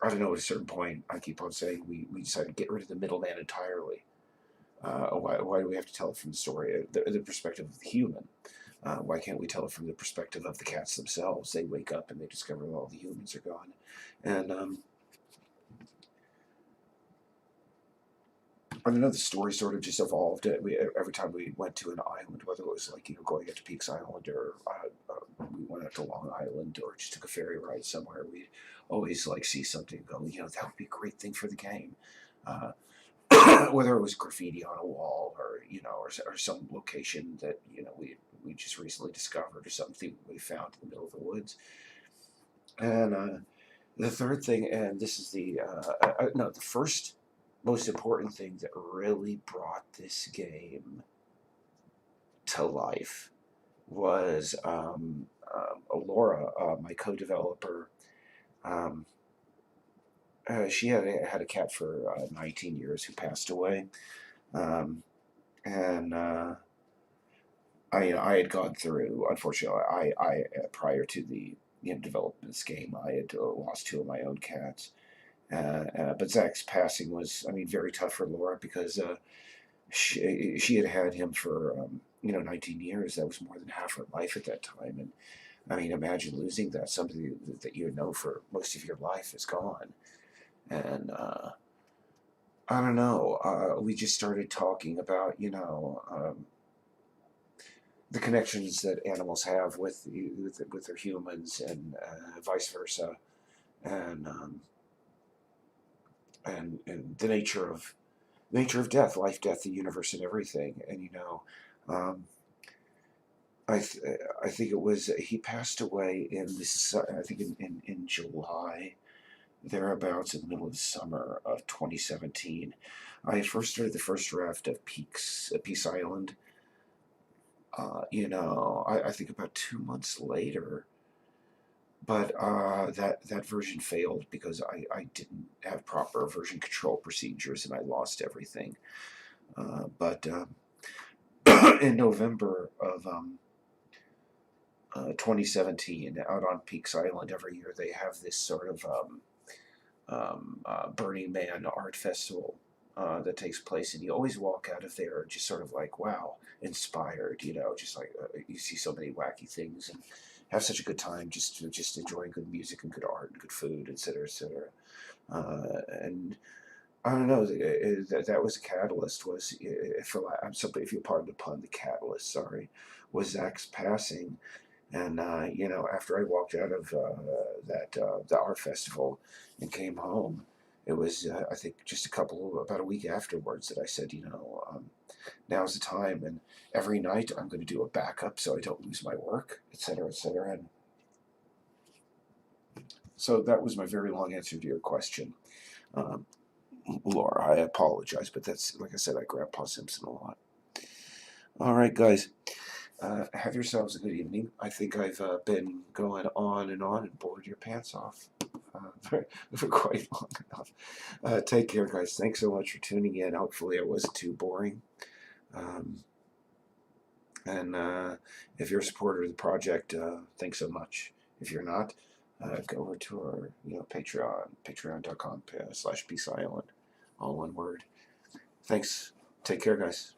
I don't know, at a certain point, I keep on saying we decided to get rid of the middleman entirely. Why do we have to tell it from the story, the perspective of the human? Why can't we tell it from the perspective of the cats themselves? They wake up and they discover that all the humans are gone. And I don't know, the story sort of just evolved. Every time we went to an island, whether it was like, going out to Peaks Island or we went out to Long Island or just took a ferry ride somewhere, we'd always like see something and go, that would be a great thing for the game. Whether it was graffiti on a wall or, or some location that, we just recently discovered or something we found in the middle of the woods. And the third thing, and this is the first most important thing that really brought this game to life was Laura, my co-developer. She had a cat for 19 years who passed away, and I had gone through. Unfortunately, I prior to the development of this game, I had lost two of my own cats. But Zach's passing was, very tough for Laura because she had had him for 19 years. That was more than half her life at that time, and imagine losing that. Somebody that you know for most of your life is gone, and I don't know. We just started talking about the connections that animals have with their humans and vice versa, and and the nature of death, life, death, the universe, and everything. And um, I think it was he passed away in this. I think in July, thereabouts, in the middle of the summer of 2017. I first started the first draft of Peace Island. I think about 2 months later. But that version failed because I didn't have proper version control procedures and I lost everything. But in November of 2017, out on Peaks Island, every year they have this sort of Burning Man art festival that takes place, and you always walk out of there just sort of like, wow, inspired, just like you see so many wacky things and have such a good time just enjoying good music and good art and good food, etc., etc. And I don't know, that was a catalyst. Was if you pardon the pun, the catalyst. Sorry, was Zach's passing, and after I walked out of the art festival and came home, it was, I think, just about a week afterwards that I said, now's the time, and every night I'm going to do a backup so I don't lose my work, etc., etc. And so that was my very long answer to your question. Laura, I apologize, but that's, like I said, I Grandpa Simpson a lot. All right, guys, have yourselves a good evening. I think I've been going on and bored your pants off for quite long enough. Take care, guys. Thanks so much for tuning in. Hopefully I wasn't too boring. And if you're a supporter of the project, thanks so much. If you're not, go over to our Patreon, patreon.com/Peace Island, all one word. Thanks. Take care, guys.